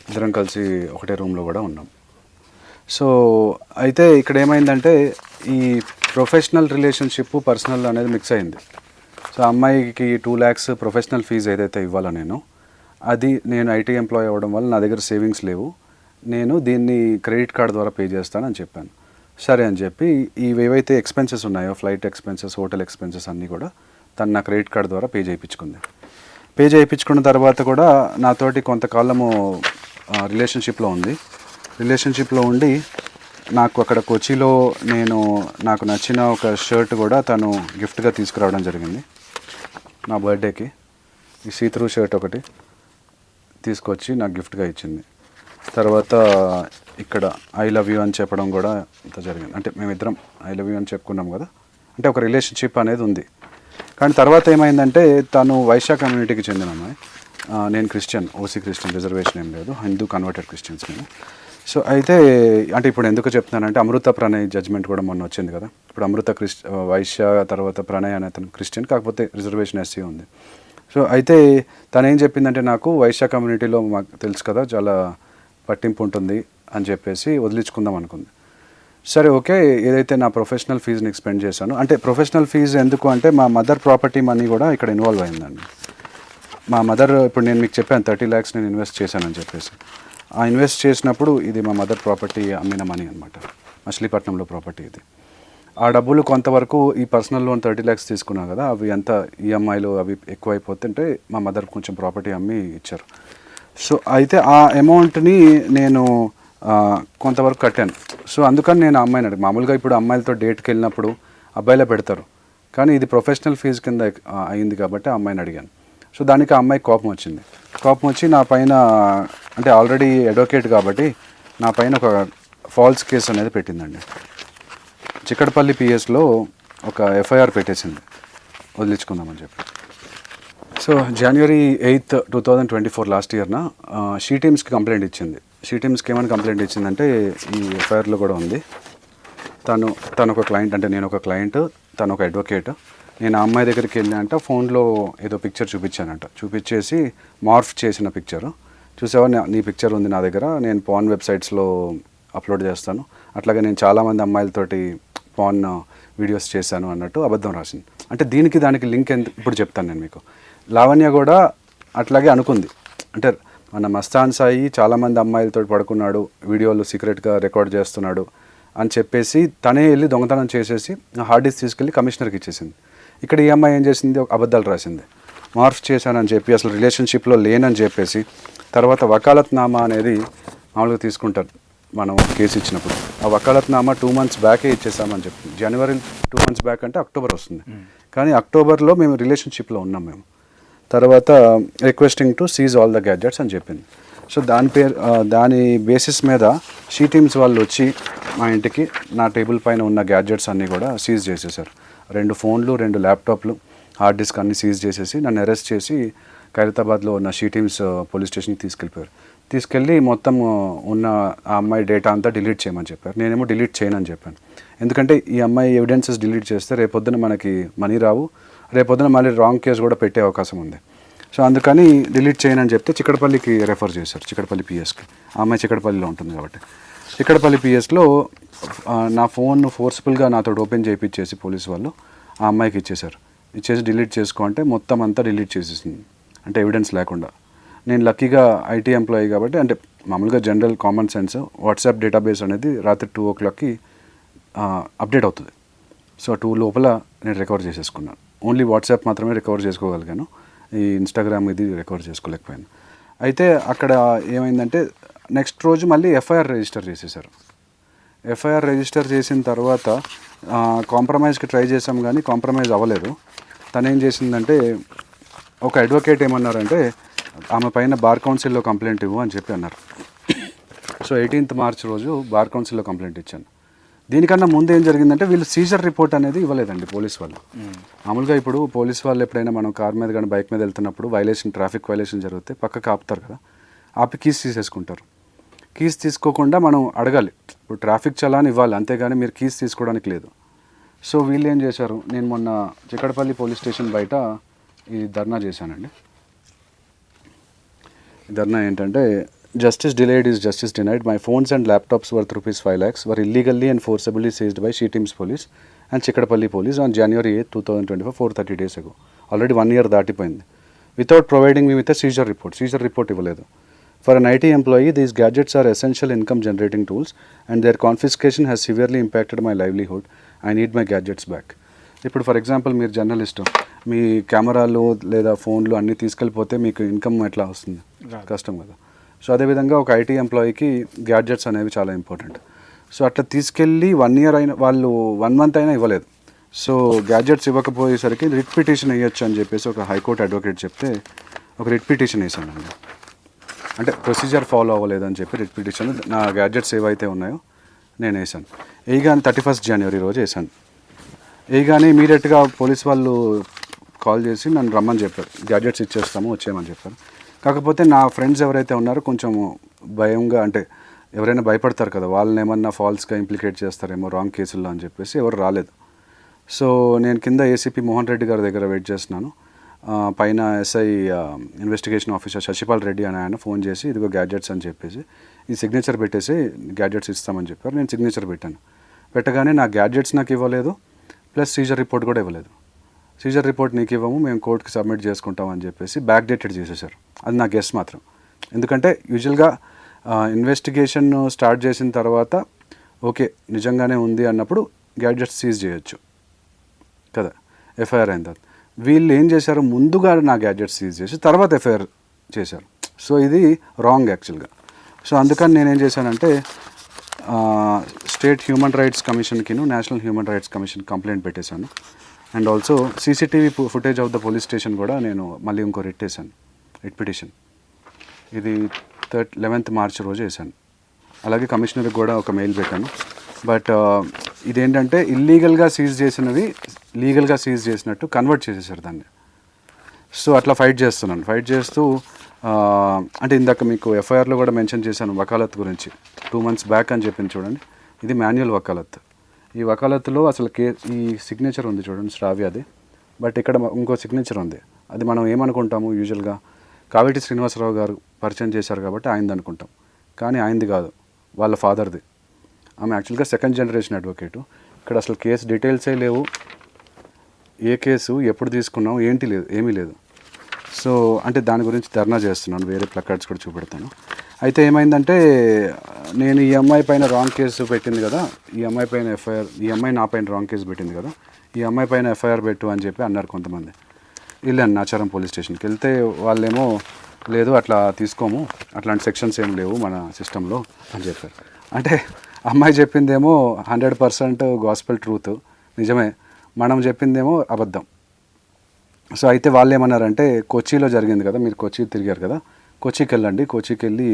ఇద్దరం కలిసి ఒకటే రూమ్లో కూడా ఉన్నాం. సో అయితే ఇక్కడ ఏమైందంటే ఈ ప్రొఫెషనల్ రిలేషన్షిప్ పర్సనల్ అనేది మిక్స్ అయింది. సో అమ్మాయికి 2 lakhs ప్రొఫెషనల్ ఫీజు ఏదైతే ఇవ్వాలో అది నేను ఐటీ ఎంప్లాయ్ అవ్వడం వల్ల నా దగ్గర సేవింగ్స్ లేవు, నేను దీన్ని క్రెడిట్ కార్డ్ ద్వారా పే చేస్తానని చెప్పాను. సరే అని చెప్పి ఏవైతే ఎక్స్పెన్సెస్ ఉన్నాయో, ఫ్లైట్ ఎక్స్పెన్సెస్, హోటల్ ఎక్స్పెన్సెస్ అన్నీ కూడా తను నా క్రెడిట్ కార్డ్ ద్వారా పే చేయించుకుంది. పే చేయించుకున్న తర్వాత కూడా నాతోటి కొంతకాలము రిలేషన్షిప్లో ఉండి నాకు అక్కడ కొచ్చిలో నాకు నచ్చిన ఒక షర్ట్ కూడా తను గిఫ్ట్గా తీసుకురావడం జరిగింది నా బర్త్డేకి. ఈ సీత్రూ షర్ట్ ఒకటి తీసుకొచ్చి నాకు గిఫ్ట్గా ఇచ్చింది. తర్వాత ఇక్కడ ఐ లవ్ యూ అని చెప్పడం కూడా ఇంత జరిగింది. అంటే మేమిద్దరం ఐ లవ్ యూ అని చెప్పుకున్నాం కదా, అంటే ఒక రిలేషన్షిప్ అనేది ఉంది. కానీ తర్వాత ఏమైందంటే తను వైశ్య కమ్యూనిటీకి చెందిన అమ్మాయి, నేను క్రిస్టియన్, ఓసీ క్రిస్టియన్, రిజర్వేషన్ ఏం లేదు, హిందూ కన్వర్టెడ్ క్రిస్టియన్స్ మేము. సో అయితే అంటే ఇప్పుడు ఎందుకు చెప్తున్నానంటే అమృత ప్రణయ్ జడ్జ్మెంట్ కూడా మొన్న వచ్చింది కదా. ఇప్పుడు అమృత వైశ్య, తర్వాత ప్రణయ్ అనే అతను క్రిస్టియన్, కాకపోతే రిజర్వేషన్ ఎస్సీ ఉంది. సో అయితే తను ఏం చెప్పిందంటే నాకు వైశ్య కమ్యూనిటీలో మాకు తెలుసు కదా చాలా పట్టింపు ఉంటుంది అని చెప్పేసి వదిలించుకుందాం అనుకుంది. సరే ఓకే, ఏదైతే నా ప్రొఫెషనల్ ఫీజు నీకు స్పెండ్ చేశాను, అంటే ప్రొఫెషనల్ ఫీజు ఎందుకు అంటే మా మదర్ ప్రాపర్టీ మనీ కూడా ఇక్కడ ఇన్వాల్వ్ అయిందండి. మా మదర్, ఇప్పుడు నేను మీకు చెప్పాను 30 lakhs నేను ఇన్వెస్ట్ చేశానని చెప్పేసి, ఆ ఇన్వెస్ట్ చేసినప్పుడు ఇది మా మదర్ ప్రాపర్టీ అమ్మిన మనీ అనమాట, మచిలీపట్నంలో ప్రాపర్టీ ఇది. ఆ డబ్బులు కొంతవరకు ఈ పర్సనల్ లోన్ 30 lakhs తీసుకున్నాను కదా, అవి ఎంత ఈఎంఐలు అవి ఎక్కువైపోతుంటే మా మదర్ కొంచెం ప్రాపర్టీ అమ్మి ఇచ్చారు. సో అయితే ఆ అమౌంట్ని నేను కొంతవరకు కట్టాను. సో అందుకని నేను ఆ అమ్మాయిని అడిగి, మామూలుగా ఇప్పుడు అమ్మాయిలతో డేట్కి వెళ్ళినప్పుడు అబ్బాయిలే పెడతారు, కానీ ఇది ప్రొఫెషనల్ ఫీజు కింద అయింది కాబట్టి ఆ అమ్మాయిని అడిగాను. సో దానికి ఆ అమ్మాయికి కోపం వచ్చింది. కోపం వచ్చి నా పైన, అంటే ఆల్రెడీ అడ్వకేట్ కాబట్టి నా పైన ఒక ఫాల్స్ కేసు అనేది పెట్టిందండి. చిక్కడపల్లి పిఎస్లో ఒక ఎఫ్ఐఆర్ పెట్టేసింది వదిలించుకుందామని చెప్పి. సో January 8th, 2024 లాస్ట్ ఇయర్న షీ టీమ్స్కి కంప్లైంట్ ఇచ్చింది. షీ టీమ్స్కి ఏమైనా కంప్లైంట్ ఇచ్చిందంటే ఈ ఎఫ్ఐఆర్లో కూడా ఉంది. తను ఒక క్లయింట్, అంటే నేను ఒక క్లయింట్, తను ఒక అడ్వకేట్. నేను ఆ అమ్మాయి దగ్గరికి వెళ్ళినంట, ఫోన్లో ఏదో పిక్చర్ చూపించానంట, చూపించేసి మార్ఫ్ చేసిన పిక్చర్ చూసావా, నీ పిక్చర్ ఉంది నా దగ్గర, నేను పాన్ వెబ్సైట్స్లో అప్లోడ్ చేస్తాను, అట్లాగే నేను చాలామంది అమ్మాయిలతోటి పాన్ వీడియోస్ చేశాను అన్నట్టు అబద్ధం రాసింది. అంటే దీనికి దానికి లింక్ ఇప్పుడు చెప్తాను నేను మీకు. లావణ్య కూడా అట్లాగే అనుకుంది, అంటే మన మస్తాన్ సాయి చాలామంది అమ్మాయిలతో పడుకున్నాడు, వీడియోలు సీక్రెట్గా రికార్డ్ చేస్తున్నాడు అని చెప్పేసి తనే వెళ్ళి దొంగతనం చేసేసి హార్డ్ డిస్క్ తీసుకెళ్ళి కమిషనర్కి ఇచ్చేసింది. ఇక్కడ ఈ అమ్మాయి ఏం చేసింది, అబద్ధాలు రాసింది, మార్ఫ్ చేశానని చెప్పి, అసలు రిలేషన్షిప్లో లేనని చెప్పేసి. తర్వాత వకాలత్నామా అనేది మామూలుగా తీసుకుంటారు మనం కేసు ఇచ్చినప్పుడు, ఆ వకాలత్నామా 2 months బ్యాకే ఇచ్చేసామని చెప్పింది. జనవరి 2 months బ్యాక్ అంటే అక్టోబర్ వస్తుంది, కానీ అక్టోబర్లో మేము రిలేషన్షిప్లో ఉన్నాం మేము. తర్వాత requesting to seize all the gadgets అని చెప్పింది. సో దాని బేసిస్ మీద షీ టీమ్స్ వాళ్ళు వచ్చి మా ఇంటికి నా టేబుల్ పైన ఉన్న గ్యాడ్జెట్స్ అన్నీ కూడా సీజ్ చేసేసారు. 2 ఫోన్లు, 2 ల్యాప్టాప్లు, హార్డ్ డిస్క్ అన్నీ సీజ్ చేసేసి నన్ను అరెస్ట్ చేసి ఖైరతాబాద్లో ఉన్న షీ టీమ్స్ పోలీస్ స్టేషన్కి తీసుకెళ్ళిపోయారు. తీసుకెళ్ళి మొత్తం ఉన్న ఆ అమ్మాయి డేటా అంతా డిలీట్ చేయమని చెప్పారు. నేనేమో డిలీట్ చేయనని చెప్పాను, ఎందుకంటే ఈ అమ్మాయి ఎవిడెన్సెస్ డిలీట్ చేస్తే రేపొద్దున మనకి మనీ రావు, రేపొద్దున మళ్ళీ రాంగ్ కేసు కూడా పెట్టే అవకాశం ఉంది. సో అందుకని డిలీట్ చేయనని చెప్తే చిక్కడపల్లికి రెఫర్ చేశారు, చిక్కడపల్లి పిఎస్కి. ఆ అమ్మాయి చిక్కడపల్లిలో ఉంటుంది కాబట్టి చిక్కడపల్లి పిఎస్లో నా ఫోన్ ఫోర్స్ఫుల్గా నాతో ఓపెన్ చేయించేసి పోలీసు వాళ్ళు ఆ అమ్మాయికి ఇచ్చేశారు. ఇచ్చేసి డిలీట్ చేసుకో అంటే మొత్తం అంతా డిలీట్ చేసేసింది, అంటే ఎవిడెన్స్ లేకుండా. నేను లక్కీగా ఐటీ ఎంప్లాయీ కాబట్టి, అంటే మామూలుగా general common sense, WhatsApp database అనేది రాత్రి 2 o'clockకి అప్డేట్ అవుతుంది. సో 2 లోపల నేను రికవర్ చేసేసుకున్నాను. ఓన్లీ వాట్సాప్ మాత్రమే రికవర్ చేసుకోగలిగాను, ఈ ఇన్స్టాగ్రామ్ ఇది రికవర్ చేసుకోలేకపోయాను. అయితే అక్కడ ఏమైందంటే నెక్స్ట్ రోజు మళ్ళీ ఎఫ్ఐఆర్ రిజిస్టర్ చేసేసారు. ఎఫ్ఐఆర్ రిజిస్టర్ చేసిన తర్వాత కాంప్రమైజ్కి ట్రై చేసాం కానీ కాంప్రమైజ్ అవ్వలేదు. తను ఏం చేసిందంటే, ఒక అడ్వకేట్ ఏమన్నారంటే ఆమె పైన బార్ కౌన్సిల్లో కంప్లైంట్ ఇవ్వు అని చెప్పి అన్నారు. సో 18th March రోజు బార్ కౌన్సిల్లో కంప్లైంట్ ఇచ్చాను. దీనికన్నా ముందు ఏం జరిగిందంటే వీళ్ళు సీజర్ రిపోర్ట్ అనేది ఇవ్వలేదండి పోలీస్ వాళ్ళు. మామూలుగా ఇప్పుడు పోలీస్ వాళ్ళు ఎప్పుడైనా మనం కార్ మీద కానీ బైక్ మీద వెళ్తున్నప్పుడు ట్రాఫిక్ వైలేషన్ జరిగితే పక్కకు ఆపుతారు కదా, ఆపి కీస్ తీసేసుకుంటారు. కీస్ తీసుకోకుండా మనం అడగాలి, ఇప్పుడు ట్రాఫిక్ చలాన్ ఇవ్వాలి, అంతేగాని మీరు కీస్ తీసుకోవడానికి లేదు. సో వీళ్ళు ఏం చేశారు, నేను మొన్న చిక్కడపల్లి పోలీస్ స్టేషన్ బయట ఈ ధర్నా చేశానండి. ధర్నా ఏంటంటే, justice delayed is justice denied. My phones and laptops worth ₹5 lakhs were illegally and forcibly seized by She Teams Police and Chikkadapalli Police on January 8th, 2024, 4:30 days ago. Already 1 year దాటిపోయింది. Without providing me with a seizure report. Seizure report ఇవ్వలేదు. For an IT employee, these gadgets are essential income generating tools and their confiscation has severely impacted my livelihood. I need my gadgets back. ఇప్పుడు for example మీరు journalist, మీ కెమెరాలు లేదా ఫోన్లు అన్నీ తీసుకెళ్ళిపోతే మీకు income ఎట్లా వస్తుంది, కష్టం కదా. సో అదేవిధంగా ఒక ఐటీ ఎంప్లాయీకి గ్యాడ్జెట్స్ అనేవి చాలా ఇంపార్టెంట్. సో అట్లా తీసుకెళ్ళి 1 year అయినా, వాళ్ళు 1 month అయినా ఇవ్వలేదు. సో గ్యాడ్జెట్స్ ఇవ్వకపోయేసరికి రిట్ పిటిషన్ వేయొచ్చు అని చెప్పేసి ఒక హైకోర్టు అడ్వకేట్ చెప్తే ఒక రిట్ పిటిషన్ వేసానండి. అంటే ప్రొసీజర్ ఫాలో అవ్వలేదని చెప్పి రిట్ పిటిషన్ నా గ్యాడ్జెట్స్ ఏవైతే ఉన్నాయో నేను వేసాను. వేయగానే 31st జనవరి రోజు వేసాను. వేయగానే ఇమీడియట్గా పోలీస్ వాళ్ళు కాల్ చేసి నన్ను రమ్మని చెప్పారు, గ్యాడ్జెట్స్ ఇచ్చేస్తాము వచ్చేయమని చెప్పారు. కాకపోతే నా ఫ్రెండ్స్ ఎవరైతే ఉన్నారో కొంచెం భయంగా, అంటే ఎవరైనా భయపడతారు కదా, వాళ్ళని ఏమన్నా ఫాల్స్గా ఇంప్లికేట్ చేస్తారేమో రాంగ్ కేసుల్లో అని చెప్పేసి ఎవరు రాలేదు. సో నేను కింద ఏసీపీ మోహన్ రెడ్డి గారి దగ్గర వెయిట్ చేస్తున్నాను. పైన SI investigation officer Shashipal Reddy అని ఆయన ఫోన్ చేసి ఇదిగో గ్యాడ్జెట్స్ అని చెప్పేసి ఈ సిగ్నేచర్ పెట్టేసి గ్యాడ్జెట్స్ ఇస్తామని చెప్పారు. నేను సిగ్నేచర్ పెట్టాను. పెట్టగానే నా గ్యాడ్జెట్స్ నాకు ఇవ్వలేదు, ప్లస్ సీజర్ రిపోర్ట్ కూడా ఇవ్వలేదు. సీజర్ రిపోర్ట్ నీకు ఇవ్వము, మేము కోర్టుకి సబ్మిట్ చేసుకుంటాం అని చెప్పేసి బ్యాక్ డేటెడ్ చేసేసారు. అది నా గెస్ మాత్రం. ఎందుకంటే యూజువల్గా ఇన్వెస్టిగేషన్ స్టార్ట్ చేసిన తర్వాత ఓకే నిజంగానే ఉంది అన్నప్పుడు గ్యాడ్జెట్స్ సీజ్ చేయొచ్చు కదా, ఎఫ్ఐఆర్ అయిన తర్వాత. వీళ్ళు ఏం చేశారు, ముందుగా నా గ్యాడ్జెట్స్ సీజ్ చేసి తర్వాత ఎఫ్ఐఆర్ చేశారు. సో ఇది రాంగ్ యాక్చువల్గా. సో అందుకని నేనేం చేశానంటే స్టేట్ హ్యూమన్ రైట్స్ కమిషన్కిను national human rights commission complaint పెట్టేశాను. And also CCTV footage of the police station కూడా నేను మళ్ళీ ఇంకో రిట్ వేసాను, రిట్ పిటిషన్. ఇది 11th మార్చ్ రోజు వేసాను. అలాగే కమిషనర్కి కూడా ఒక మెయిల్ పెట్టాను. బట్ ఇదేంటంటే ఇల్లీగల్గా సీజ్ చేసినవి లీగల్గా సీజ్ చేసినట్టు కన్వర్ట్ చేసేసారు దాన్ని. సో అట్లా ఫైట్ చేస్తున్నాను. ఫైట్ చేస్తూ అంటే ఇందాక మీకు ఎఫ్ఐఆర్లో కూడా మెన్షన్ చేశాను వకాలత్ గురించి. 2 months బ్యాక్ అని చెప్పింది చూడండి, ఇది మాన్యువల్ వకాలత్. ఈ వకాలత్తులో అసలు ఈ సిగ్నేచర్ ఉంది చూడండి, శ్రావ్యది. బట్ ఇక్కడ ఇంకో సిగ్నేచర్ ఉంది. అది మనం ఏమనుకుంటాము యూజువల్గా, కావేటి శ్రీనివాసరావు గారు పరిచయం చేశారు కాబట్టి ఆయనది అనుకుంటాం. కానీ ఆయనది కాదు, వాళ్ళ ఫాదర్ది. ఆమె యాక్చువల్గా 2nd జనరేషన్ అడ్వకేటు. ఇక్కడ అసలు కేసు డీటెయిల్సే లేవు, ఏ కేసు ఎప్పుడు తీసుకున్నాం ఏంటి లేదు, ఏమీ లేదు. సో అంటే దాని గురించి ధర్నా చేస్తున్నాను, వేరే ప్లకార్డ్స్ కూడా చూపెడతాను. అయితే ఏమైందంటే నేను ఈ అమ్మాయి పైన రాంగ్ కేసు పెట్టింది కదా, ఈ అమ్మాయి పైన ఎఫ్ఐఆర్, ఈ అమ్మాయి నా పైన రాంగ్ కేసు పెట్టింది కదా, ఈ అమ్మాయి పైన ఎఫ్ఐఆర్ పెట్టు అని చెప్పి అన్నారు కొంతమంది. వెళ్ళాను నాచారం పోలీస్ స్టేషన్కి. వెళ్తే వాళ్ళేమో లేదు అట్లా తీసుకోము, అట్లాంటి సెక్షన్స్ ఏం లేవు మన సిస్టంలో అని చెప్పారు. అంటే అమ్మాయి చెప్పిందేమో 100% గాస్పెల్ ట్రూత్, నిజమే. మనం చెప్పిందేమో అబద్ధం. సో అయితే వాళ్ళు ఏమన్నారంటే కొచ్చిలో జరిగింది కదా, మీరు కొచ్చి తిరిగారు కదా, కొచ్చికి వెళ్ళండి, కొచ్చికి వెళ్ళి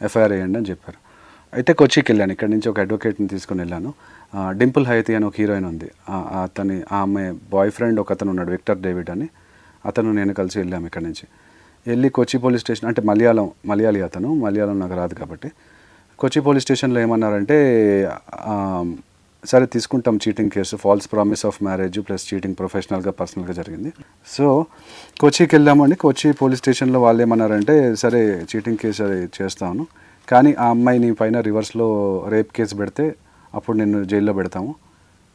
ఎఫ్ఐఆర్ వేయండి అని చెప్పారు. అయితే కొచ్చికి వెళ్ళాను. ఇక్కడ నుంచి ఒక అడ్వకేట్ని తీసుకొని వెళ్ళాను. డింపుల్ హైతి అని ఒక హీరోయిన్ ఉంది, ఆ అమ్మాయి బాయ్ ఫ్రెండ్ ఒక అతను ఉన్నాడు, విక్టర్ డేవిడ్ అని, అతను నేను కలిసి వెళ్ళాము. ఇక్కడ నుంచి వెళ్ళి కొచ్చి పోలీస్ స్టేషన్, అంటే మలయాళీ అతను, మలయాళం నాకు రాదు కాబట్టి కొచ్చి పోలీస్ స్టేషన్లో ఏమన్నారంటే సరే తీసుకుంటాం cheating case, falls promise of marriage plus cheating ప్రొఫెషనల్గా పర్సనల్గా జరిగింది. సో కొచ్చికి వెళ్ళామండి. కొచ్చి పోలీస్ స్టేషన్లో వాళ్ళు ఏమన్నారంటే సరే చీటింగ్ కేసు అది చేస్తాను, కానీ ఆ అమ్మాయిని పైన రివర్స్లో రేప్ కేసు పెడితే అప్పుడు నిన్ను జైల్లో పెడతాము,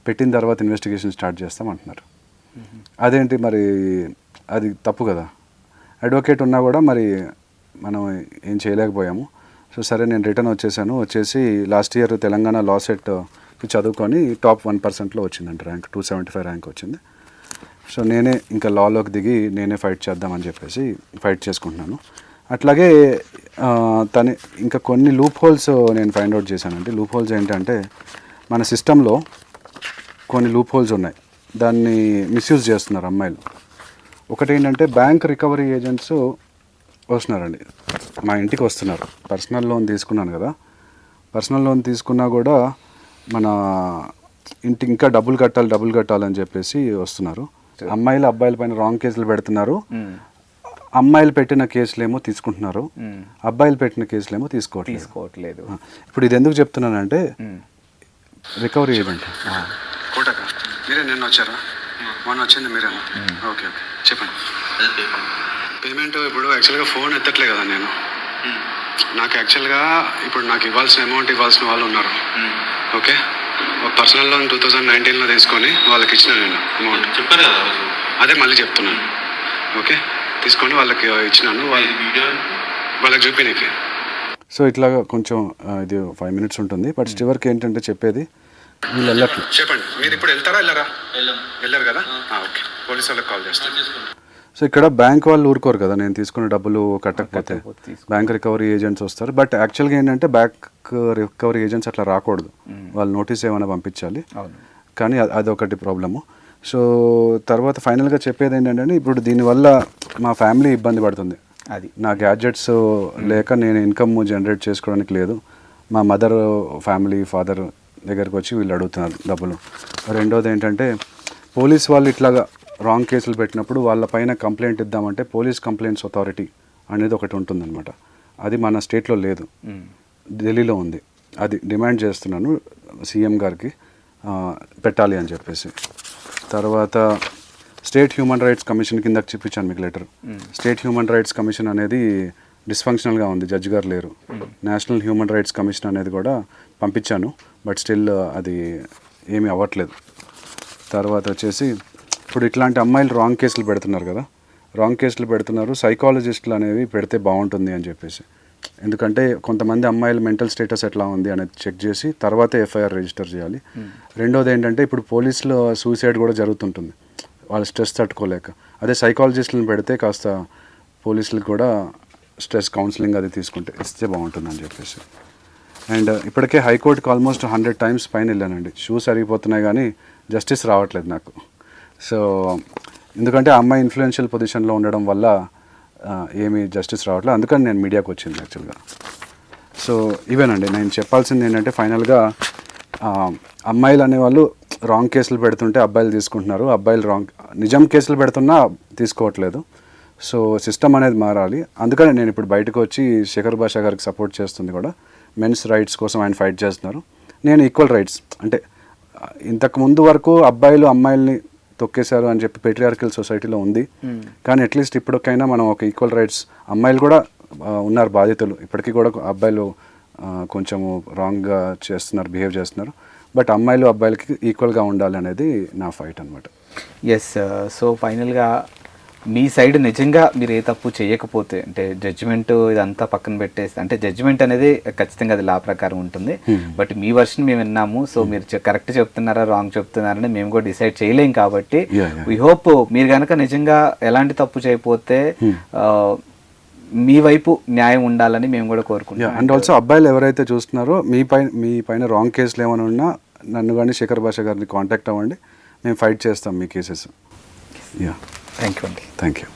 పెట్టిన తర్వాత ఇన్వెస్టిగేషన్ స్టార్ట్ చేస్తాం అంటున్నారు. అదేంటి మరి, అది తప్పు కదా. అడ్వకేట్ ఉన్నా కూడా మరి మనం ఏం చేయలేకపోయాము. సో సరే నేను రిటర్న్ వచ్చేసి లాస్ట్ ఇయర్ తెలంగాణ లా సెట్కి చదువుకొని టాప్ 1%లో వచ్చిందంట ర్యాంక్, 275 ర్యాంక్ వచ్చింది. సో నేనే ఇంకా లాలోకి దిగి నేనే ఫైట్ చేద్దామని చెప్పేసి ఫైట్ చేసుకుంటున్నాను. అట్లాగే ఇంకా కొన్ని లూప్ హోల్స్ నేను ఫైండ్ అవుట్ చేశానండి. లూప్ హోల్స్ ఏంటంటే మన సిస్టంలో కొన్ని లూప్ హోల్స్ ఉన్నాయి, దాన్ని మిస్యూజ్ చేస్తున్నారు అమ్మాయిలు. ఒకటి ఏంటంటే బ్యాంక్ రికవరీ ఏజెంట్స్ వస్తున్నారండి, మా ఇంటికి వస్తున్నారు. పర్సనల్ లోన్ తీసుకున్నాను కదా, పర్సనల్ లోన్ తీసుకున్నా కూడా మన ఇంటికి ఇంకా డబ్బులు కట్టాలని చెప్పేసి వస్తున్నారు. అమ్మాయిలు అబ్బాయిల పైన రాంగ్ కేసులు పెడుతున్నారు. అమ్మాయిలు పెట్టిన కేసులేమో తీసుకుంటున్నారు, అబ్బాయిలు పెట్టిన కేసులేమో తీసుకోవట్లేదు. ఇప్పుడు ఇది ఎందుకు చెప్తున్నానంటే రికవరీ ఏజెంట్ మీరే నిన్న వచ్చారా, మొన్న వచ్చింది మీరేనా? ఓకే చెప్పండి. పేమెంట్ ఇప్పుడు యాక్చువల్గా ఫోన్ ఎత్తట్లే కదా నేను, నాకు యాక్చువల్గా ఇప్పుడు నాకు ఇవ్వాల్సిన అమౌంట్ ఇవ్వాల్సిన వాళ్ళు ఉన్నారు. ఓకే, పర్సనల్ లోన్ 2019లో తీసుకొని వాళ్ళకి ఇచ్చిన నేను అమౌంట్ చెప్పారు కదా, అదే మళ్ళీ చెప్తున్నాను. ఓకే, తీసుకొని వాళ్ళకి ఇచ్చినాను, వాళ్ళకి చూపినకి. సో ఇట్లా కొంచెం ఇది 5 minutes ఉంటుంది. బట్ చివరికి ఏంటంటే చెప్పేది వీళ్ళు వెళ్ళట్లేదు. చెప్పండి, మీరు ఇప్పుడు వెళ్తారా వెళ్ళారు కదా? ఓకే, పోలీసు వాళ్ళకి కాల్ చేస్తాను. సో ఇక్కడ బ్యాంక్ వాళ్ళు ఊరుకోరు కదా, నేను తీసుకున్న డబ్బులు కట్టకపోతే బ్యాంక్ రికవరీ ఏజెంట్స్ వస్తారు. బట్ యాక్చువల్గా ఏంటంటే బ్యాంక్ రికవరీ ఏజెంట్స్ అట్లా రాకూడదు, వాళ్ళు నోటీస్ ఏమైనా పంపించాలి. కానీ అదొకటి ప్రాబ్లము. సో తర్వాత ఫైనల్గా చెప్పేది ఏంటంటే ఇప్పుడు దీనివల్ల మా ఫ్యామిలీ ఇబ్బంది పడుతుంది. అది నా గ్యాడ్జెట్స్ లేక నేను ఇన్కమ్ జనరేట్ చేసుకోవడానికి లేదు. మా మదర్ ఫ్యామిలీ ఫాదర్ దగ్గరికి వచ్చి వీళ్ళు అడుగుతున్నారు డబ్బులు. రెండోది ఏంటంటే పోలీస్ వాళ్ళు ఇట్లాగా రాంగ్ కేసులు పెట్టినప్పుడు వాళ్ళపైన కంప్లైంట్ ఇద్దామంటే పోలీస్ కంప్లైంట్స్ అథారిటీ అనేది ఒకటి ఉంటుందన్నమాట. అది మన స్టేట్లో లేదు, ఢిల్లీలో ఉంది. అది డిమాండ్ చేస్తున్నాను సీఎం గారికి పెట్టాలి అని చెప్పేసి. తర్వాత స్టేట్ హ్యూమన్ రైట్స్ కమిషన్ కిందకి చూపించాను మీకు letter. State human rights commission అనేది డిస్ఫంక్షనల్గా ఉంది, జడ్జి గారు లేరు. నేషనల్ హ్యూమన్ రైట్స్ కమిషన్ అనేది కూడా పంపించాను, బట్ స్టిల్ అది ఏమీ అవ్వట్లేదు. తర్వాత వచ్చేసి ఇప్పుడు ఇట్లాంటి అమ్మాయిలు రాంగ్ కేసులు పెడుతున్నారు కదా, రాంగ్ కేసులు పెడుతున్నారు, సైకాలజిస్టులు అనేవి పెడితే బాగుంటుంది అని చెప్పేసి. ఎందుకంటే కొంతమంది అమ్మాయిల మెంటల్ స్టేటస్ ఎట్లా ఉంది అనేది చెక్ చేసి తర్వాతే ఎఫ్ఐఆర్ రిజిస్టర్ చేయాలి. రెండోది ఏంటంటే ఇప్పుడు పోలీసులో సూసైడ్ కూడా జరుగుతుంటుంది, వాళ్ళు స్ట్రెస్ తట్టుకోలేక. అదే సైకాలజిస్టులను పెడితే కాస్త పోలీసులకు కూడా స్ట్రెస్ కౌన్సిలింగ్ అది తీసుకుంటే ఇస్తే బాగుంటుందని చెప్పేసి. అండ్ ఇప్పటికే హైకోర్టుకి ఆల్మోస్ట్ 100 times పైన వెళ్ళానండి. షూస్ అరిగిపోతున్నాయి కానీ జస్టిస్ రావట్లేదు నాకు. సో ఎందుకంటే ఆ అమ్మాయి ఇన్ఫ్లుయెన్షియల్ పొజిషన్లో ఉండడం వల్ల ఏమీ జస్టిస్ రావట్లేదు. అందుకని నేను మీడియాకి వచ్చింది యాక్చువల్గా. సో ఇవేనండి నేను చెప్పాల్సింది ఏంటంటే ఫైనల్గా అమ్మాయిలు అనేవాళ్ళు రాంగ్ కేసులు పెడుతుంటే అబ్బాయిలు తీసుకుంటున్నారు, అబ్బాయిలు రాంగ్ నిజం కేసులు పెడుతున్నా తీసుకోవట్లేదు. సో సిస్టమ్ అనేది మారాలి. అందుకని నేను ఇప్పుడు బయటకు వచ్చి శేఖర్ భాషా గారికి సపోర్ట్ చేస్తుంది కూడా. మెన్స్ రైట్స్ కోసం ఆయన ఫైట్ చేస్తున్నారు, నేను ఈక్వల్ రైట్స్. అంటే ఇంతకు ముందు వరకు అబ్బాయిలు అమ్మాయిల్ని తొక్కేశారు అని చెప్పి పెట్రియార్కల్ సొసైటీలో ఉంది, కానీ అట్లీస్ట్ ఇప్పటికైనా మనం ఒక ఈక్వల్ రైట్స్, అమ్మాయిలు కూడా ఉన్నారు బాధితులు, ఇప్పటికీ కూడా అబ్బాయిలు కొంచెము రాంగ్గా చేస్తున్నారు, బిహేవ్ చేస్తున్నారు. బట్ అమ్మాయిలు అబ్బాయిలకి ఈక్వల్గా ఉండాలి అనేది నా ఫైట్ అనమాట. ఎస్. సో ఫైనల్గా మీ సైడ్ నిజంగా మీరు ఏ తప్పు చేయకపోతే, అంటే జడ్జిమెంట్ ఇదంతా పక్కన పెట్టేసి, అంటే జడ్జిమెంట్ అనేది ఖచ్చితంగా అది లా ప్రకారం ఉంటుంది, బట్ మీ వర్షన్ మేము విన్నాము. సో మీరు కరెక్ట్ చెప్తున్నారా రాంగ్ చెప్తున్నారని మేము కూడా డిసైడ్ చేయలేం. కాబట్టి వీ హోప్ మీరు కనుక నిజంగా ఎలాంటి తప్పు చేయకపోతే మీ వైపు న్యాయం ఉండాలని మేము కూడా కోరుకుంటాం. అండ్ ఆల్సో అబ్బాయిలు ఎవరైతే చూస్తున్నారో మీ పైన రాంగ్ కేసులు ఏమైనా ఉన్నా నన్ను కానీ శేఖర్ భాషా గారిని కాంటాక్ట్ అవ్వండి, మేము ఫైట్ చేస్తాం మీ కేసెస్. థ్యాంక్ యూ అండి. Thank you.